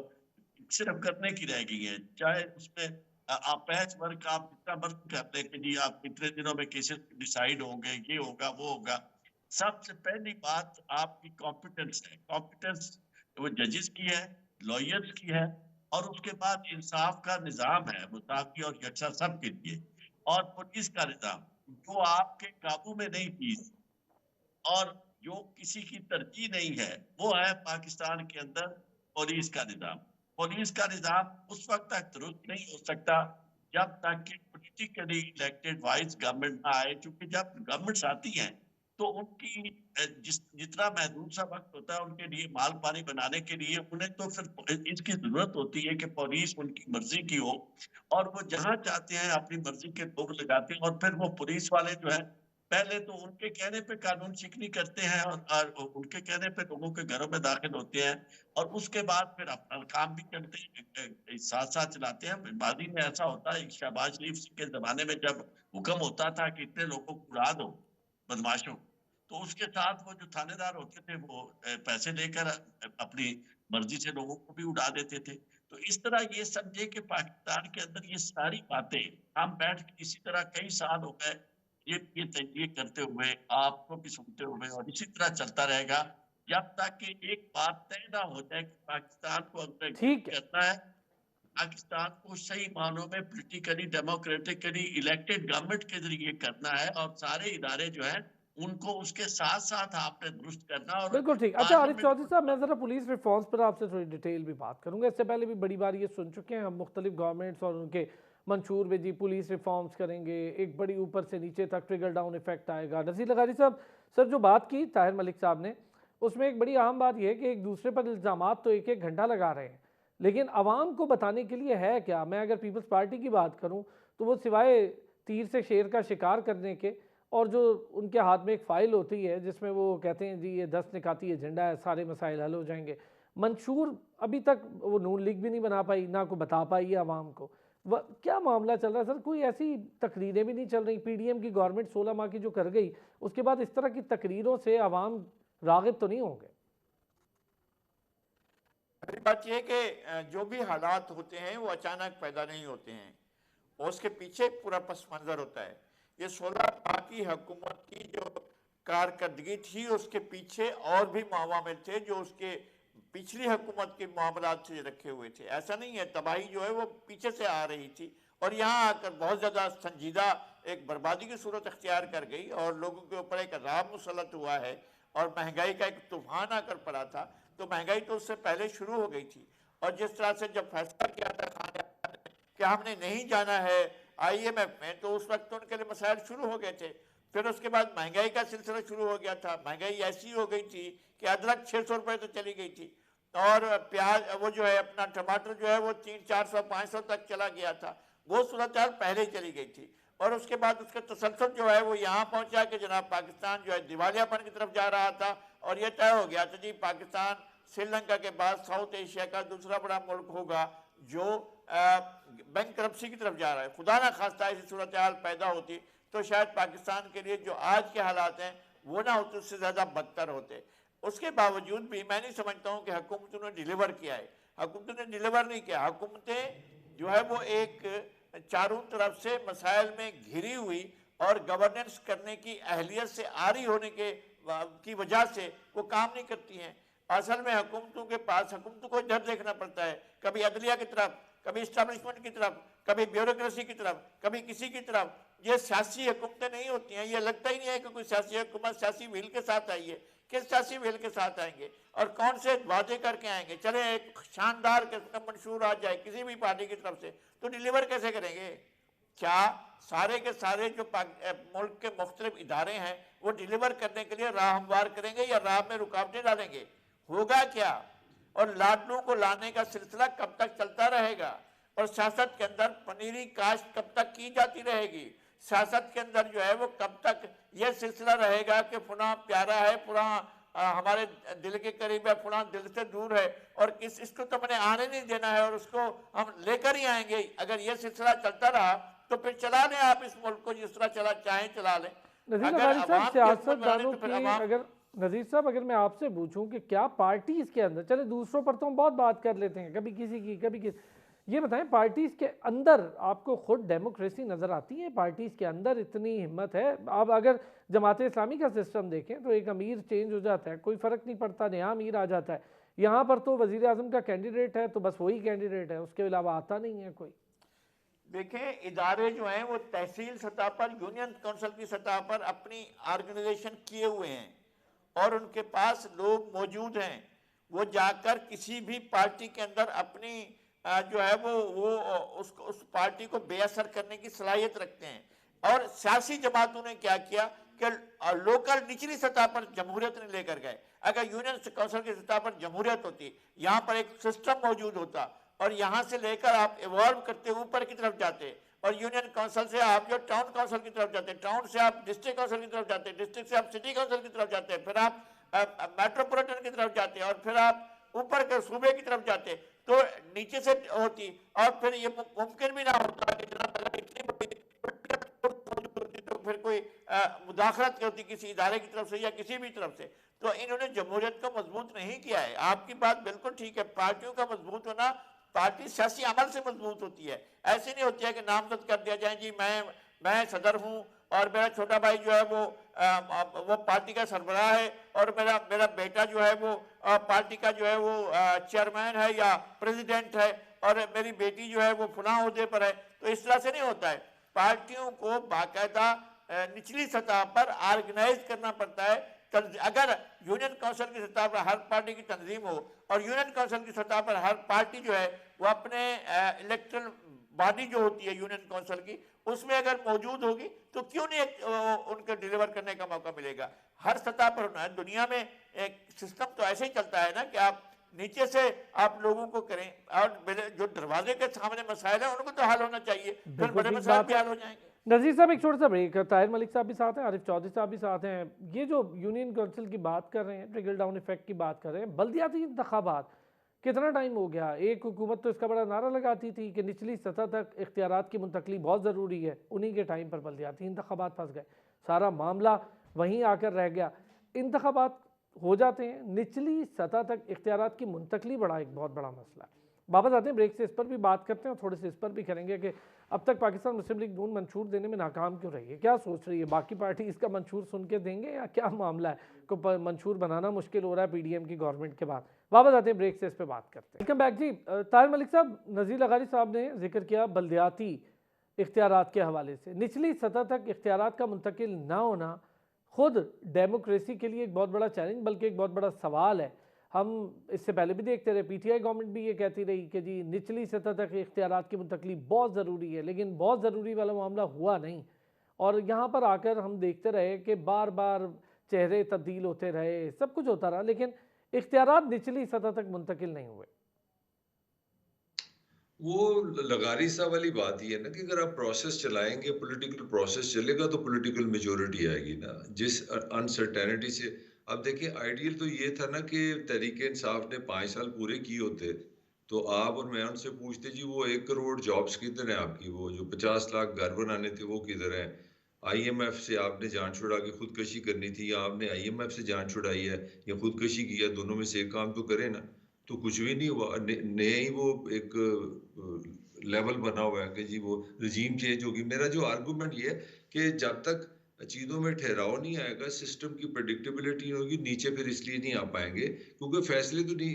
सिर्फ करने की रह गई है। चाहे उसमें आप पैच वर्क आप जितना वर्क करते हैं कि जी आप इतने दिनों में केसेस डिसाइड होंगे, ये होगा वो होगा। सबसे पहली बात आपकी कॉम्पिटेंस है। कॉम्पिटेंस वो जजेस की है, लॉयर्स की है, और उसके बाद इंसाफ का निजाम है मुसाफी और यकसा सबके लिए, और पुलिस का निजाम जो आपके काबू में नहीं चीज और जो किसी की तरजीह नहीं है, वो है पाकिस्तान के अंदर पुलिस का निजाम। पुलिस का निजाम उस वक्त तक दुरुस्त नहीं हो सकता जब तक कि पॉलिटिकली इलेक्टेड वाइस गवर्नमेंट ना आए, क्योंकि जब गवर्नमेंट्स आती हैं तो उनकी जितना महदूद सा वक्त होता है उनके लिए माल पानी बनाने के लिए, उन्हें तो फिर इसकी जरूरत होती है कि पुलिस उनकी मर्जी की हो, और वो जहां चाहते हैं अपनी मर्जी के लोग लगाते हैं। और फिर वो पुलिस वाले जो है पहले तो उनके कहने पे कानून शिकनी करते हैं, और उनके कहने पे लोगों के घरों में दाखिल होते हैं, और उसके बाद फिर अपना काम भी करते हैं, साथ साथ चलाते हैं। माजी में ऐसा होता है, शहबाज शरीफ के जमाने में जब हुक्म होता था कि इतने लोगों को उड़ा दो बदमाशों, तो उसके साथ वो जो थानेदार होते थे वो पैसे लेकर अपनी मर्जी से लोगों को भी उड़ा देते थे। तो इस तरह ये समझे कि पाकिस्तान के अंदर ये सारी बातें हम बैठ के इसी तरह कई साल हो गए ये करते हुए, आपको भी सुनते हुए, और इसी तरह चलता रहेगा जब तक कि एक बात तय ना हो जाए कि पाकिस्तान को अगर ठीक है। करना है, पाकिस्तान को सही मानों में पॉलिटिकली डेमोक्रेटिकली इलेक्टेड गवर्नमेंट के जरिए करना है, और सारे इदारे जो है उनको उसके साथ साथ आपने दुरुस्त करना। और बिल्कुल ठीक। अच्छा आरिफ पार्लियामेंट चौधरी साहब, मैं ज़रा पुलिस रिफॉर्म्स पर आपसे थोड़ी डिटेल भी बात करूंगा। इससे पहले भी बड़ी बार ये सुन चुके हैं हम मुख्तलिफ गवर्नमेंट्स और उनके मंशूर में जी पुलिस रिफॉर्म्स करेंगे, एक बड़ी ऊपर से नीचे तक ट्रिकल डाउन इफेक्ट आएगा। नज़ीर लगारी साहब, सर जो बात की ताहिर मलिक साहब ने, उसमें एक बड़ी अहम बात यह है कि एक दूसरे पर इल्ज़ामात तो एक एक घंटा लगा रहे हैं, लेकिन आवाम को बताने के लिए है क्या? मैं अगर पीपल्स पार्टी की बात करूँ तो वो सिवाय तीर से शेर का शिकार करने के, और जो उनके हाथ में एक फ़ाइल होती है जिसमें वो कहते हैं जी ये 10 निकाती एजेंडा है, सारे मसाइल हल हो जाएंगे, मंशूर अभी तक वो नून लीग भी नहीं बना पाई, ना को बता पाई है आवाम को। क्या मामला चल रहा है सर? कोई ऐसी तकरीरें भी नहीं चल रही? पीडीएम की गवर्नमेंट 16 माह की जो कर गई, उसके बाद इस तरह की तकरीरों से आवाम राग़िब तो नहीं होंगे? पहली बात यह है कि जो भी हालात होते हैं वो अचानक पैदा नहीं होते हैं, और उसके पीछे पूरा पस मंजर होता है। ये 16 माह की हुकूमत की जो कारकर्दगी थी, उसके पीछे और भी मावामिल थे जो उसके पिछली हुकूमत के मामलात से रखे हुए थे। ऐसा नहीं है, तबाही जो है वो पीछे से आ रही थी, और यहाँ आकर बहुत ज़्यादा संजीदा एक बर्बादी की सूरत अख्तियार कर गई, और लोगों के ऊपर एक अज़ाब मुसलत हुआ है, और महंगाई का एक तूफान आकर पड़ा था। तो महंगाई तो उससे पहले शुरू हो गई थी, और जिस तरह से जब फैसला किया था खान ने कि हमने नहीं जाना है IMF में, तो उस वक्त तो उनके लिए मसाइल शुरू हो गए थे। फिर उसके बाद महंगाई का सिलसिला शुरू हो गया था। महंगाई ऐसी हो गई थी कि अदरक 600 रुपये तो चली गई थी, और प्याज वो जो है अपना टमाटर जो है वो 300-400-500 तक चला गया था। वो सूरत हाल पहले ही चली गई थी, और उसके बाद उसका तसलसल जो है वो यहाँ पहुँचा कि जनाब पाकिस्तान जो है दिवालियापन की तरफ जा रहा था, और ये तय हो गया था जी पाकिस्तान श्रीलंका के बाद साउथ एशिया का दूसरा बड़ा मुल्क होगा जो बैंक करप्सी की तरफ जा रहा है। खुदा ना खास्ता ऐसी सूरत हाल पैदा होती तो शायद पाकिस्तान के लिए जो आज के हालात हैं वो ना होते, उससे ज़्यादा बदतर होते। उसके बावजूद भी मैं नहीं समझता हूँ कि हुकूमतों ने डिलीवर किया है। हुकूमतों ने डिलीवर नहीं किया। हुकूमतें जो है वो एक चारों तरफ से मसाइल में घिरी हुई और गवर्नेंस करने की अहलियत से आरी होने की वजह से वो काम नहीं करती हैं। असल में हुकूमतों के पास हुकूमतों को इधर देखना पड़ता है, कभी अदलिया की तरफ, कभी इस्टेब्लिशमेंट की तरफ, कभी ब्यूरोक्रेसी की तरफ, कभी किसी की तरफ। ये सियासी हुकूमतें नहीं होती हैं। ये लगता ही नहीं है कि कोई सियासी हुकूमत सियासी व्हील के साथ आई है। किस सियासी व्हील के साथ आएंगे और कौन से वादे करके आएंगे? चले एक शानदार किस्म का मंशूर आ जाए किसी भी पार्टी की तरफ से, तो डिलीवर कैसे करेंगे? क्या सारे के सारे जो मुल्क के मुख्तलिफ इदारे हैं वो डिलीवर करने के लिए राह हमवार करेंगे या राह में रुकावटें डालेंगे? होगा क्या? और लाडलों को लाने का सिलसिला कब तक चलता रहेगा? और सियासत के अंदर पनीरी काश्त कब तक की जाती रहेगी? सियासत के अंदर जो है वो कब तक यह सिलसिला रहेगा कि फुला प्यारा है, फुला हमारे दिल के करीब है, फुला दिल से दूर है, और इसको तो मैंने आने नहीं देना है और उसको हम लेकर ही आएंगे। अगर यह सिलसिला चलता रहा तो फिर चला लें आप इस मुल्क को, जिस तरह चला चाहें चला लें। नज़ीर अगर लगारी साहब, अवाम की हुकूमत बनानी सियासतदानों तो फिर की अवाम अगर नज़ीर साहब अगर मैं आपसे पूछूं कि क्या पार्टीज के अंदर, चले दूसरों पर तो हम बहुत बात कर लेते हैं, कभी किसी की कभी किसी, ये बताएं पार्टीज के अंदर आपको खुद डेमोक्रेसी नज़र आती है? पार्टीज के अंदर इतनी हिम्मत है? आप अगर जमात इस्लामी का सिस्टम देखें तो एक अमीर चेंज हो जाता है, कोई फ़र्क नहीं पड़ता, नया अमीर आ जाता है। यहाँ पर तो वज़ीर आज़म का कैंडिडेट है तो बस वही कैंडिडेट है, उसके अलावा आता नहीं है कोई। देखें, इदारे जो हैं वो तहसील सतह पर, यूनियन काउंसिल की सतह पर अपनी ऑर्गेनाइजेशन किए हुए हैं और उनके पास लोग मौजूद हैं। वो जाकर किसी भी पार्टी के अंदर अपनी जो है वो उस पार्टी को बेअसर करने की सलाहियत रखते हैं। और सियासी जमातों ने क्या किया कि लोकल निचली सतह पर जमहूरियत नहीं लेकर गए। अगर यूनियन काउंसिल की सतह पर जमहूरियत होती, यहाँ पर एक सिस्टम मौजूद होता और यहाँ से लेकर आप इवॉल्व करते ऊपर की तरफ जाते, और यूनियन काउंसिल से आप जो टाउन काउंसिल की तरफ जाते, टाउन से आप डिस्ट्रिक्ट काउंसिल की तरफ जाते, डिस्ट्रिक्ट से आप सिटी काउंसिल की तरफ जाते, फिर आप मेट्रोपॉलिटन की तरफ जाते और फिर आप ऊपर के सूबे की तरफ जाते, तो नीचे से होती। और फिर ये मुमकिन भी ना होता कि जनाब इतनी बड़ी तो फिर कोई मुदाखलत होती किसी इदारे की तरफ से या किसी भी तरफ से। तो इन्होंने जमहूरियत को मजबूत नहीं किया है। आपकी बात बिल्कुल ठीक है, पार्टियों का मजबूत होना, पार्टी सियासी अमल से मजबूत होती है। ऐसे नहीं होती है कि नामजद कर दिया जाए, जी मैं सदर हूँ और मेरा छोटा भाई जो है वो पार्टी का सरबराह है और मेरा बेटा जो है वो पार्टी का जो है वो चेयरमैन है या प्रेसिडेंट है और मेरी बेटी जो है वो फलां ओहदे पर है। तो इस तरह से नहीं होता है। पार्टियों को बाकायदा निचली सतह पर ऑर्गेनाइज करना पड़ता है। अगर यूनियन काउंसिल की सतह पर हर पार्टी की तंजीम हो और यूनियन काउंसिल की सतह पर हर पार्टी जो है वो अपने इलेक्टोरल बॉडी जो होती है यूनियन काउंसिल की, उसमें अगर मौजूद होगी तो क्यों नहीं उनको डिलीवर करने का मौका मिलेगा। हर सतह पर होना है। दुनिया में एक सिस्टम तो ऐसे ही चलता है ना कि आप नीचे से आप लोगों को करें और जो दरवाजे के सामने मसाइल है उनको तो हल होना चाहिए, फिर बड़े मसाइल भी हल हो जाएंगे। नज़ीर साहब एक छोटा सा ब्रेक, ताहिर मलिक साहब भी साथ हैं, आरिफ चौधरी साहब भी साथ हैं। ये जो यूनियन काउंसिल की बात कर रहे हैं, ट्रिकल डाउन इफेक्ट की बात कर रहे हैं, बल्दियाती इंतखाबात कितना टाइम हो गया? एक हुकूमत तो इसका बड़ा नारा लगाती थी कि निचली सतह तक इख्तियारात की मुंतकली बहुत ज़रूरी है, उन्हीं के टाइम पर बल्दियाती इंतखाबात फंस गए, सारा मामला वहीं आकर रह गया। इंतखाबात हो जाते हैं, निचली सतह तक इख्तियारात की मुंतकली बड़ा एक बहुत बड़ा मसला है। वापस आते हैं ब्रेक से, इस पर भी बात करते हैं और थोड़े से इस पर भी करेंगे कि अब तक पाकिस्तान मुस्लिम लीग नून मंशूर देने में नाकाम क्यों रही है, क्या सोच रही है, बाकी पार्टी इसका मंशूर सुन के देंगे या क्या मामला है, को मंशूर बनाना मुश्किल हो रहा है पीडीएम की गवर्नमेंट के बाद। वापस आते हैं ब्रेक से, इस पर बात करते हैं। वेलकम बैक जी। ताहिर मलिक साहब, नज़ीर लगारी साहब ने जिक्र किया बल्दियाती इख्तियारात के हवाले से, निचली सतह तक इख्तियारात का मुंतकिल ना होना खुद डेमोक्रेसी के लिए एक बहुत बड़ा चैलेंज, बल्कि एक बहुत बड़ा सवाल है। हम इससे पहले भी देखते रहे, पीटीआई गवर्नमेंट भी ये कहती रही कि जी निचली सतह तक इख्तियारात की मुंतकली बहुत ज़रूरी है, लेकिन बहुत ज़रूरी वाला मामला हुआ नहीं। और यहाँ पर आकर हम देखते रहे कि बार बार चेहरे तब्दील होते रहे, सब कुछ होता रहा, लेकिन इख्तियारात निचली सतह तक मुंतकिल नहीं हुए। वो लगारी साहब वाली बात ही है ना कि अगर आप प्रोसेस चलाएंगे, पॉलिटिकल प्रोसेस चलेगा तो पॉलिटिकल मेजोरिटी आएगी ना। जिस अनसर्टेनिटी से, अब देखिए आइडियल तो ये था ना कि तहरीक इंसाफ ने 5 साल पूरे किए होते तो आप और मैं उनसे पूछते जी वो 1 करोड़ जॉब्स किधर है आपकी, वो जो 50 लाख घर बनाने थे वो किधर है, आईएमएफ से आपने जान छुड़ा के खुदकशी करनी थी या आपने आईएमएफ से जान छुड़ाई है या खुदकशी की है, दोनों में से एक काम तो करें ना। तो कुछ भी नहीं हुआ। नए ही वो एक लेवल बना हुआ है कि जी वो रजीम चेंज होगी। मेरा जो आर्गुमेंट ये है कि जब तक चीजों में ठहराव नहीं आएगा, सिस्टम की प्रेडिक्टेबिलिटी होगी, नीचे फिर इसलिए नहीं आ पाएंगे क्योंकि फैसले तो नहीं,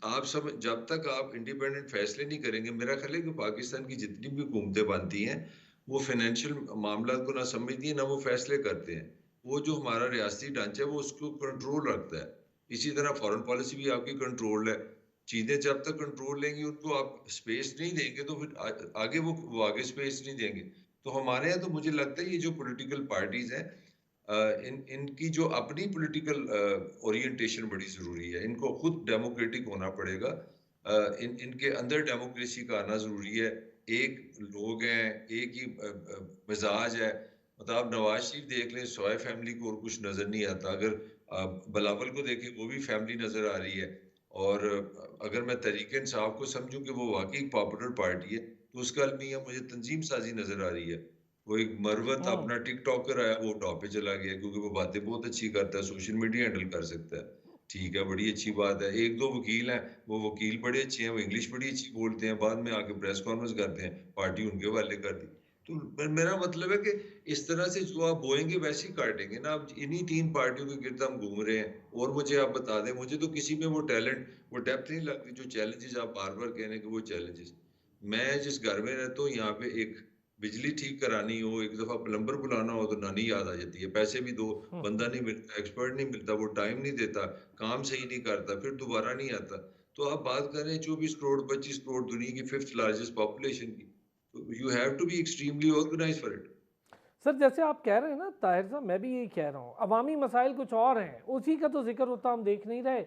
आप सब जब तक आप इंडिपेंडेंट फैसले नहीं करेंगे, मेरा ख्याल है कि पाकिस्तान की जितनी भी हुकूमतें बनती हैं वो फाइनेंशियल मामला को ना समझती है ना वो फैसले करते हैं। वो जो हमारा रियासती ढांचा है वो उसको कंट्रोल रखता है। इसी तरह फॉरेन पॉलिसी भी आपकी कंट्रोल है। चीजें जब तक कंट्रोल लेंगी, उनको आप स्पेस नहीं देंगे तो फिर आगे वो आगे स्पेस नहीं देंगे। तो हमारे यहाँ तो मुझे लगता है ये जो पॉलिटिकल पार्टीज हैं, इनकी जो अपनी पॉलिटिकल ओरिएंटेशन बड़ी जरूरी है। इनको खुद डेमोक्रेटिक होना पड़ेगा। इनके अंदर डेमोक्रेसी का आना जरूरी है। एक लोग हैं, एक ही मिजाज है। मतलब आप नवाज शरीफ देख लें, सोए फैमिली को और कुछ नजर नहीं आता। अगर बिलावल को देखें, वो भी फैमिली नजर आ रही है। और अगर मैं तहरीक इंसाफ को समझूं कि वो वाकई पॉपुलर पार्टी है, तो उसका अलमिया मुझे तंजीम साजी नजर आ रही है। वो एक मरवत हम्म। अपना टिकटॉकर है, वो टॉप पे चला गया क्योंकि वो बातें बहुत अच्छी करता है, सोशल मीडिया हैंडल कर सकता है। ठीक है, बड़ी अच्छी बात है। एक दो वकील हैं, वो वकील बड़े अच्छे हैं, वो इंग्लिश बड़ी अच्छी बोलते हैं, बाद में आके प्रेस कॉन्फ्रेंस करते हैं, पार्टी उनके हवाले कर दी। तो मेरा मतलब है कि इस तरह से जो आप बोएंगे वैसे ही काटेंगे ना। अब इन्हीं तीन पार्टियों के गिर्द हम घूम रहे हैं, और मुझे आप बता दें, मुझे तो किसी में वो टैलेंट, वो डेप्थ नहीं लगती। जो चैलेंजेस आप बार बार कह रहे हैं कि वो चैलेंजेस, मैं जिस घर में रहता हूँ यहाँ पे एक बिजली ठीक करानी हो, एक दफा प्लम्बर बुलाना हो तो नानी याद आ जाती है। पैसे भी दो, बंदा नहीं मिलता, एक्सपर्ट नहीं मिलता, वो टाइम नहीं देता, काम सही नहीं करता, फिर दोबारा नहीं आता। तो आप बात कर रहे हैं 24 करोड़ 25 करोड़, दुनिया की 5th लार्जेस्ट पॉपुलेशन की। तो you have to be extremely organise for it. Sir जैसे आप कह रहे हैं ना ताहिर साहब, मैं भी यही कह रहा हूँ, अवामी मसाइल कुछ और हैं, उसी का तो जिक्र होता हम देख नहीं रहे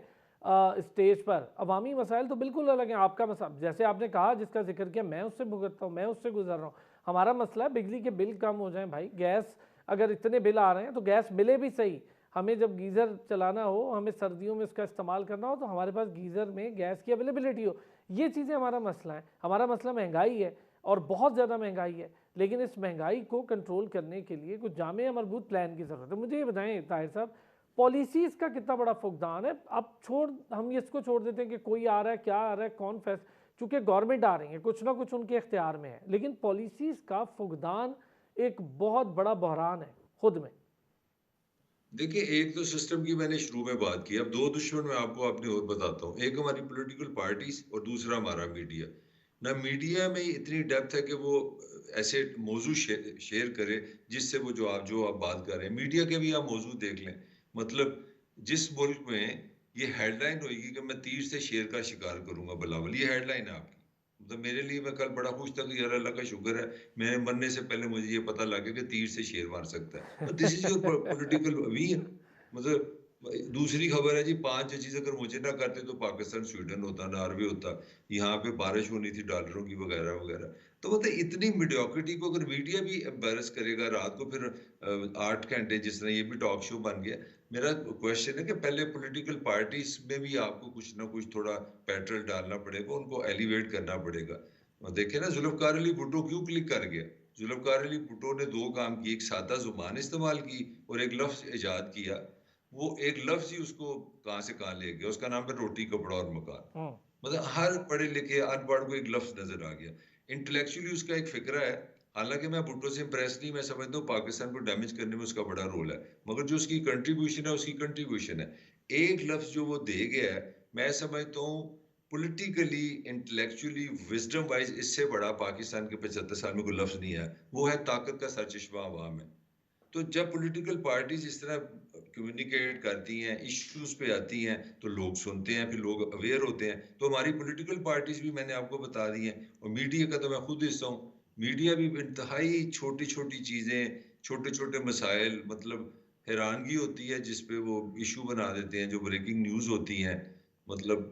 स्टेज पर। अवामी मसाइल तो बिल्कुल अलग हैं। आपका मसला, जैसे आपने कहा, जिसका जिक्र किया, मैं उससे भुगतता हूँ, मैं उससे गुजर रहा हूँ। हमारा मसला है बिजली के बिल कम हो जाएं भाई। गैस, अगर इतने बिल आ रहे हैं तो गैस मिले भी सही। हमें जब गीज़र चलाना हो, हमें सर्दियों में उसका इस्तेमाल करना हो, तो हमारे पास गीज़र में गैस की अवेलेबिलिटी हो। ये चीज़ें हमारा मसला है। हमारा मसला महंगाई है, और बहुत ज़्यादा महंगाई है। लेकिन इस महंगाई को कंट्रोल करने के लिए कुछ जामे मजबूत प्लान की ज़रूरत है। मुझे ये बताएं ताहिर साहब, पॉलिसीज़ का कितना बड़ा फुकदान है? अब हम इसको छोड़ देते हैं कि कोई आ रहा है, क्या आ रहा है, कौन फैसला, चूँकि गवर्नमेंट आ रही है, कुछ ना कुछ उनके इख्तियार में है, लेकिन पॉलिसीज़ का फुकदान एक बहुत बड़ा बहरान है खुद में। देखिए, एक तो सिस्टम की मैंने शुरू में बात की, अब दो दुश्मन मैं आपको अपने और बताता हूँ। एक हमारी पॉलिटिकल पार्टीज और दूसरा हमारा मीडिया। ना मीडिया में इतनी डेप्थ है कि वो ऐसे मौजू शेयर करे जिससे वो जो आप बात कर रहे हैं। मीडिया के भी आप मौजू देख लें, मतलब जिस मुल्क में ये हेडलाइन होगी कि मैं तीर से शेर का शिकार करूंगा बिलावल, ये हेडलाइन है आपकी। मतलब मेरे लिए, मैं कल बड़ा खुश था कि यार अल्लाह का शुक्र है, मैं मरने से पहले मुझे ये पता लग गया कि तीर से शेर मार सकता है। This is your political we. मतलब दूसरी खबर है जी, 5 जजेस अगर मुझे ना करते तो पाकिस्तान स्वीडन होता, नॉर्वे होता, यहाँ पे बारिश होनी थी डॉलरों की वगैरह वगैरह। तो मतलब इतनी मीडियोक्रिटी को अगर मीडिया भी एम्बेरस करेगा रात को, फिर 8 घंटे जिस तरह ये भी टॉक शो बन गया। मेरा क्वेश्चन है कि पहले पॉलिटिकल पार्टीज में भी आपको कुछ ना कुछ थोड़ा पेट्रोल डालना पड़ेगा, उनको एलिवेट करना पड़ेगा। और देखे ना, जुल्फकार अली भुट्टो क्यों क्लिक कर गया? जुल्फकार अली भुट्टो ने दो काम किए, एक सादा जुबान इस्तेमाल की और एक लफ्ज इजाद किया। वो एक लफ्ज ही उसको कहां से कहां ले गया, उसका नाम है रोटी कपड़ा और मकान। मतलब हर पढ़े लिखे अनपढ़ को एक लफ्ज नजर आ गया। इंटेलेक्चुअली उसका एक फिक्रा है। हालांकि मैं भुट्टो से इंप्रेस नहीं, मैं समझता हूँ पाकिस्तान को डैमेज करने में उसका बड़ा रोल है, मगर जो उसकी कंट्रीब्यूशन है, उसकी कंट्रीब्यूशन है। एक लफ्ज जो वो दे गया है, मैं समझता हूँ पॉलिटिकली इंटेलेक्चुअली विजडम वाइज इससे बड़ा पाकिस्तान के 75 साल में कोई लफ्ज नहीं है। वो है ताकत का सरचश्मा अवाम है। तो जब पॉलिटिकल पार्टीज इस तरह कम्युनिकेट करती हैं, इश्यूज पे आती हैं, तो लोग सुनते हैं, फिर लोग अवेयर होते हैं। तो हमारी पॉलिटिकल पार्टीज भी मैंने आपको बता दी हैं, और मीडिया का तो मैं खुद हिस्सा हूँ। मीडिया भी इंतहाई छोटी छोटी चीजें, छोटे छोटे मसाइल, मतलब हैरानगी होती है जिसपे वो इशू बना देते हैं, जो ब्रेकिंग न्यूज होती हैं। मतलब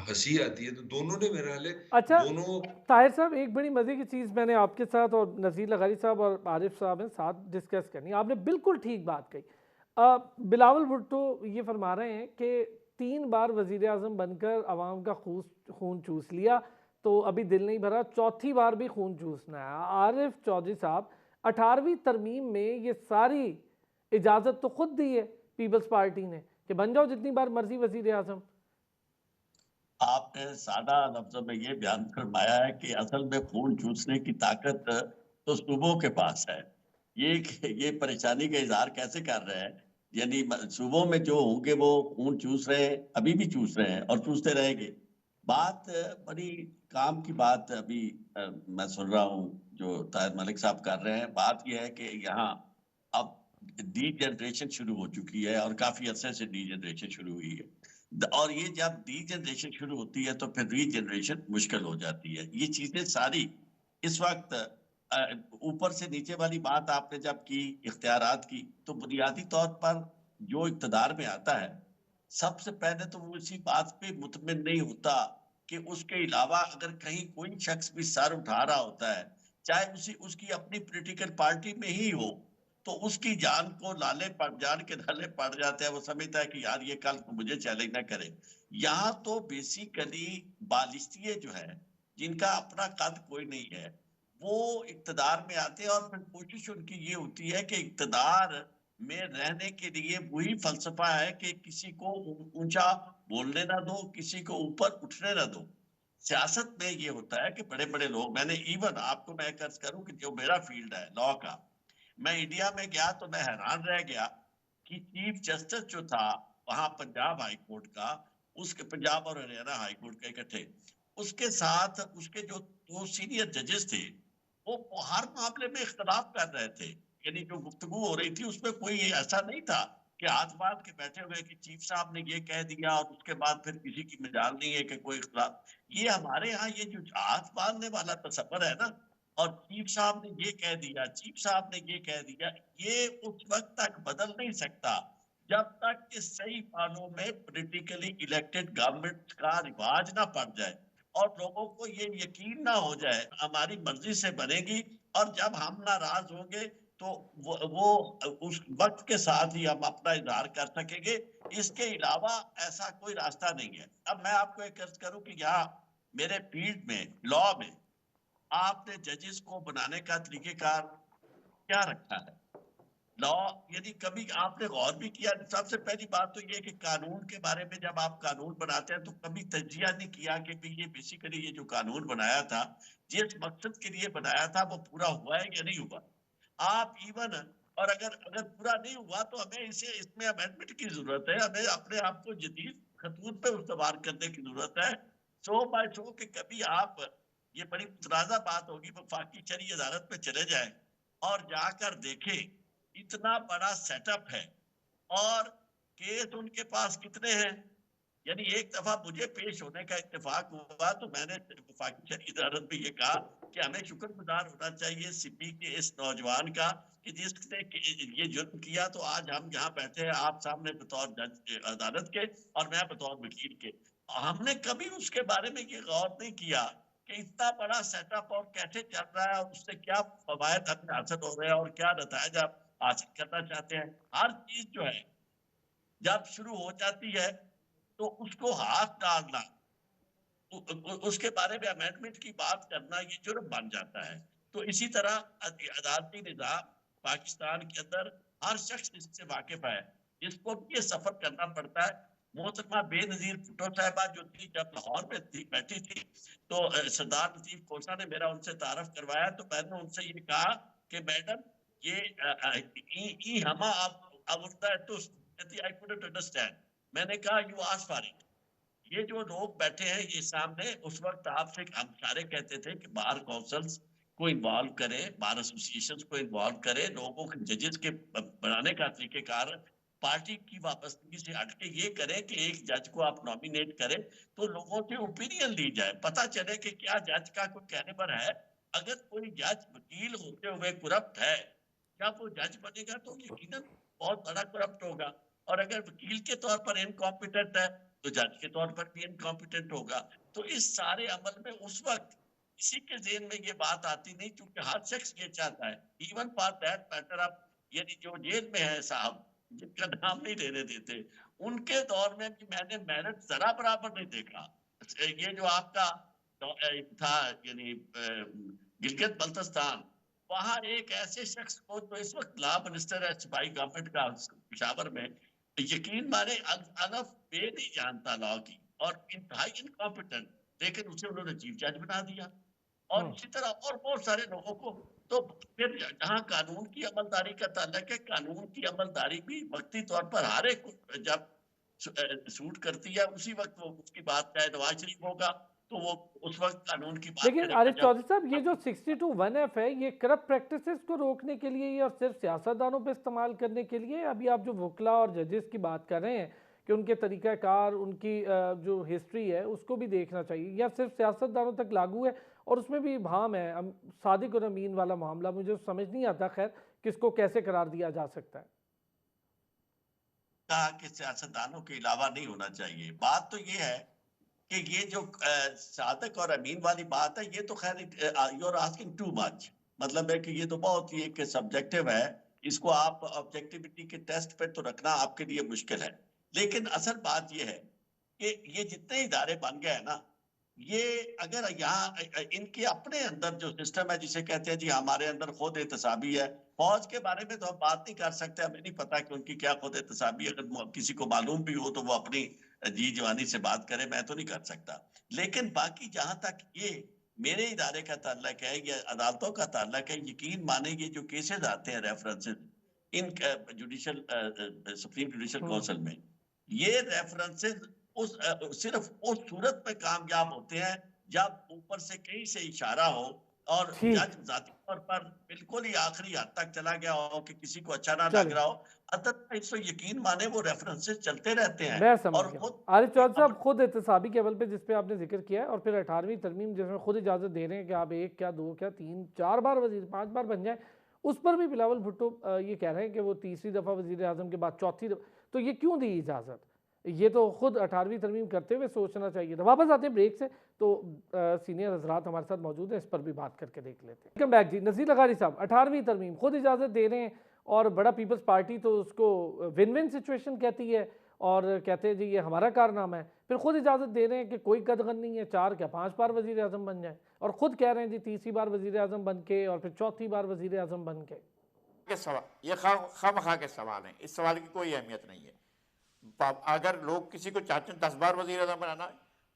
हंसी आती है। तो दोनों ने, मेरा हाल है, अच्छा दोनों। ताहिर साहब, एक बड़ी मज़े की चीज़ मैंने आपके साथ और नज़ीर लगारी साहब और आरिफ साहब हैं साथ डिस्कस करनी। आपने बिल्कुल ठीक बात कही। बिलावल भुट्टो ये फरमा रहे हैं कि 3 बार वज़ीर आज़म बनकर आवाम का खून चूस लिया, तो अभी दिल नहीं भरा, चौथी बार भी खून चूसना है। आरिफ चौधरी साहब, 18वीं तरमीम में ये सारी इजाज़त तो खुद दी है पीपल्स पार्टी ने कि बन जाओ जितनी बार मर्जी वज़ीर आज़म। आपने सादा लफ्जों में ये बयान फरमाया है कि असल में खून चूसने की ताकत तो सूबों के पास है। ये परेशानी का इजहार कैसे कर रहे हैं? यानी सूबों में जो होंगे वो खून चूस रहे हैं, अभी भी चूस रहे हैं और चूसते रहेंगे। बात बड़ी काम की बात अभी मैं सुन रहा हूँ जो ताहिर मलिक साहब कर रहे हैं। बात यह है कि यहाँ अब डी जनरेशन शुरू हो चुकी है, और काफी अरसे से डी जनरेशन शुरू हुई है। और ये जब डी जनरेशन शुरू होती है तो फिर री जनरेशन मुश्किल हो जाती है। ये चीजें सारी इस वक्त ऊपर से नीचे वाली बात आपने जब की इख्तियारात की, तो बुनियादी तौर पर जो इक़्तिदार में आता है, सबसे पहले तो वो इसी बात पे मुतमिन नहीं होता कि उसके अलावा अगर कहीं कोई शख्स भी सर उठा रहा होता है, चाहे उसकी अपनी पॉलिटिकल पार्टी में ही हो, तो उसकी जान को जान के लाले पड़ जाते हैं। वो समझता है कि यार ये कल को मुझे चैलेंज ना करे। यहाँ तो बेसिकली बालिस्तीय जो है, जिनका अपना कद कोई नहीं है, वो इक्तदार में आते हैं और फिर कोशिश उनकी ये होती है कि इक्तदार में रहने के लिए वही फलसफा है कि किसी को ऊंचा बोलने ना दो, किसी को ऊपर उठने ना दो। सियासत में ये होता है कि बड़े बड़े लोग, मैंने इवन आपको मैं कर्ज करूं कि जो मेरा फील्ड है लॉ का, मैं इंडिया में गया तो मैं हैरान रह गया कि चीफ जस्टिस जो था वहां पंजाब हाई कोर्ट का, उसके पंजाब और हरियाणा हाई कोर्ट का इकट्ठे, उसके साथ उसके जो दो सीनियर जजेस थे, वो हर मामले में इख्तलाफ कर रहे थे। यानी जो गुफ्तगू हो रही थी उसमें कोई ऐसा नहीं था कि हाथ बांध के बैठे हुए कि चीफ साहब ने ये कह दिया और उसके बाद फिर किसी की मजाल नहीं है कि कोई इख्तलाफ। ये हमारे यहाँ ये जो हाथ बांधने वाला तस्वर है ना, और चीफ साहब ने ये कह दिया, चीफ साहब ने ये कह दिया, ये उस वक्त तक बदल नहीं सकता जब तक कि सही मानों में पॉलिटिकली इलेक्टेड गवर्नमेंट का रिवाज ना पड़ जाए और लोगों को ये यकीन ना हो जाए हमारी मर्जी से बनेगी, और जब हम नाराज होंगे तो वो उस वक्त के साथ ही हम अपना इजहार कर सकेंगे। इसके अलावा ऐसा कोई रास्ता नहीं है। अब मैं आपको एक अर्ज करूं कि यहाँ मेरे फील्ड में लॉ में आपने जजेस को बनाने का तरीकेकार क्या रखा है? लॉ यदि कभी आपने गौर भी किया, सबसे पहली बात तो ये कि कानून के बारे में जब आप कानून बनाते हैं तो कभी तजिया नहीं किया कि ये बेसिकली ये जो कानून बनाया था, जिस मकसद के लिए बनाया था वो पूरा हुआ है या नहीं हुआ। आप इवन, और अगर अगर पूरा नहीं हुआ तो हमें इसे इसमें अमेंडमेंट की जरूरत है, हमें अपने आप को जदीद खतूत पे उस्तवार करने की जरूरत है। सो बाय सो कि कभी आप, ये बड़ी मुतनाज़ा बात होगी, वफाकी शरई अदालत में चले जाएं और जाकर देखें इतना बड़ा सेटअप है और केस उनके पास कितने हैं। यानी एक दफा मुझे पेश होने का इत्तेफाक हुआ तो मैंने वफाकी शरई अदालत में ये कहा कि हमें शुक्रगुजार होना चाहिए सिपी के इस नौजवान का कि जिसने ये जुर्म किया, तो आज हम यहाँ बैठे हैं आप सामने बतौर जज अदालत के और मैं बतौर वकील के। हमने कभी उसके बारे में ये गौर नहीं किया कि इतना बड़ा सेटअप और कैसे चल रहा है और उससे क्या फवायद हमें हासिल हो रहे हैं और क्या नतीजा आप हासिल करना चाहते हैं। हर चीज जो है जब शुरू हो जाती है तो उसको हाथ डालना, उसके बारे में अमेंडमेंट की बात करना, ये जुर्म बन जाता है। तो इसी तरह अदालती निज़ाम पाकिस्तान के अंदर हर शख्स इससे वाकिफ है, इसको भी ये सफर करना पड़ता है। मोहतरमा बेनजीर भुट्टो साहिबा जो थी, जब लाहौर में थी बैठी थी तो सरदार नजीब खोसा ने मेरा उनसे तारफ करवाया, तो मैंने उनसे ये कहा कि मैडम ये हमा आई कुडंट अंडरस्टैंड। मैंने कहा यू आस्क फॉर इट। ये जो लोग बैठे हैं ये सामने, उस वक्त आपसे हम सारे कहते थे कि बार काउंसिल्स को इन्वॉल्व करें, बार एसोसिएशंस को इन्वॉल्व करें, लोगों के जजेस के बनाने का तरीकेकार पार्टी की वापसगी से हट के ये करें कि एक जज को आप नॉमिनेट करें तो लोगों से ओपिनियन ली जाए, पता चले कि क्या जज का कोई कहने पर है। अगर कोई जज वकील होते हुए करप्ट है, जब वो जज बनेगा तो यकीनन बहुत बड़ा करप्ट होगा, और अगर वकील के तौर पर इनकॉम्पिटेंट है तो जज के तौर पर भी इनकॉम्पिटेंट होगा। तो इस सारे अमल में उस वक्त किसी के ज़हन में ये बात आती नहीं, क्योंकि हर शख्स ये चाहता है, इवन फॉर दैट मैटर आप यानी जो जेल में है साहब जिनका नाम नहीं लेने देते, उनके दौर में भी मैंने मेरिट जरा बराबर नहीं देखा। ये जो आपका था यानी गिलगित बल्तिस्तान, वहां एक ऐसे शख्स को जो इस वक्त लॉ मिनिस्टर है सिपाही गवर्नमेंट का पेशावर में, यकीन माने अनफ बे नहीं जानता लॉ की और इंतहाई इनकॉम्पिटेंट, लेकिन उसे उन्होंने चीफ जज बना दिया। और इसी तरह और बहुत सारे लोगों को। तो फिर जहाँ कानून की अमलदारी का ताल्लुक है, कानून की अमलदारी भी वक्ती तौर पर हर एक जब सूट करती है उसी वक्त वो उसकी बात, चाहे नवाज शरीफ होगा तो वो उस वक्त कानून की बात लेकिन करेगा। आरिफ चौधरी साहब, ये जो 62(1)(f है, ये करप्ट प्रैक्टिसेस को रोकने के लिए या सिर्फ सियासतदानों पे इस्तेमाल करने के लिए? अभी आप जो वकला और जजेस की बात कर रहे हैं कि उनके तरीक़ाकार, उनकी जो हिस्ट्री है उसको भी देखना चाहिए, या सिर्फ सियासतदानों तक लागू है? और उसमें भी इबहम है, सादिक और अमीन वाला मामला मुझे समझ नहीं आता खैर किसको कैसे करार दिया जा सकता है। कहा कि सियासतदानों के अलावा नहीं होना चाहिए। बात तो ये है कि ये जो सादिक और अमीन वाली बात है, ये तो खैर you are asking too much. मतलब है कि ये तो बहुत ही एक सब्जेक्टिव है, इसको आप ऑब्जेक्टिविटी के टेस्ट पे तो रखना आपके लिए मुश्किल है। लेकिन असल बात ये है कि ये जितने इदारे बन गए हैं ना, ये अगर यहाँ इनके अपने अंदर जो सिस्टम है, जिसे कहते हैं जी हमारे अंदर खुद एहतसाबी है, फौज के बारे में तो हम बात नहीं कर सकते, हमें नहीं पता कि उनकी क्या खुद एहतसाबी, अगर किसी को मालूम भी हो तो वो अपनी जी जवानी से बात करे, मैं तो नहीं कर सकता। लेकिन बाकी जहां तक ये मेरे इदारे का ताल्लुक है या अदालतों का ताल्लुक है, यकीन माने ये जो केसेस आते हैं रेफरेंसेस इन जुडिशल सुप्रीम जुडिशल काउंसिल में, ये रेफरेंसेस सिर्फ उस सूरत में कामयाब होते हैं जब ऊपर से कहीं से इशारा हो और ठीक। जज जाती तौर पर बिल्कुल ही आखिरी हद तक चला गया हो कि किसी को अच्छा ना लग चलिए। रहा हो, अदरवाइज तो यकीन माने वो रेफरेंसेस चलते रहते हैं। मैं समझ और गया। खुद आरिफ चौधरी साहब, खुद एहतसाबी केवल पे जिस पे आपने जिक्र किया है, और फिर 18वीं तरमीम जिसमें खुद इजाजत दे रहे हैं कि आप 1 क्या 2 क्या 3 4 बार वजीर 5 बार बन जाए, उस पर भी बिलावल भुट्टो ये कह रहे हैं कि वो तीसरी दफा वजीर आजम के बाद चौथी दफा, तो ये क्यों दी इजाजत? ये तो खुद 18वीं तरमीम करते हुए सोचना चाहिए था। वापस आते हैं ब्रेक से, तो सीनियर हजरात हमारे साथ मौजूद हैं, इस पर भी बात करके देख लेते हैं। वेलकम बैक जी। नज़ीर लगारी साहब, 18वीं तरमीम खुद इजाज़त दे रहे हैं और बड़ा पीपल्स पार्टी तो उसको विन विन सिचुएशन कहती है और कहते हैं जी ये हमारा कारनामा है, फिर खुद इजाज़त दे रहे हैं कि कोई कदगन नहीं है, 4 क्या 5 बार वजीर आजम बन जाए, और खुद कह रहे हैं जी तीसरी बार वजीर आजम बन के और फिर चौथी बार वजीर आजम बन के। सवाल ये खामखा के सवाल हैं, इस सवाल की कोई अहमियत नहीं है। अगर लोग किसी को चाहते हैं 10 बार वजीर आजम बनाना,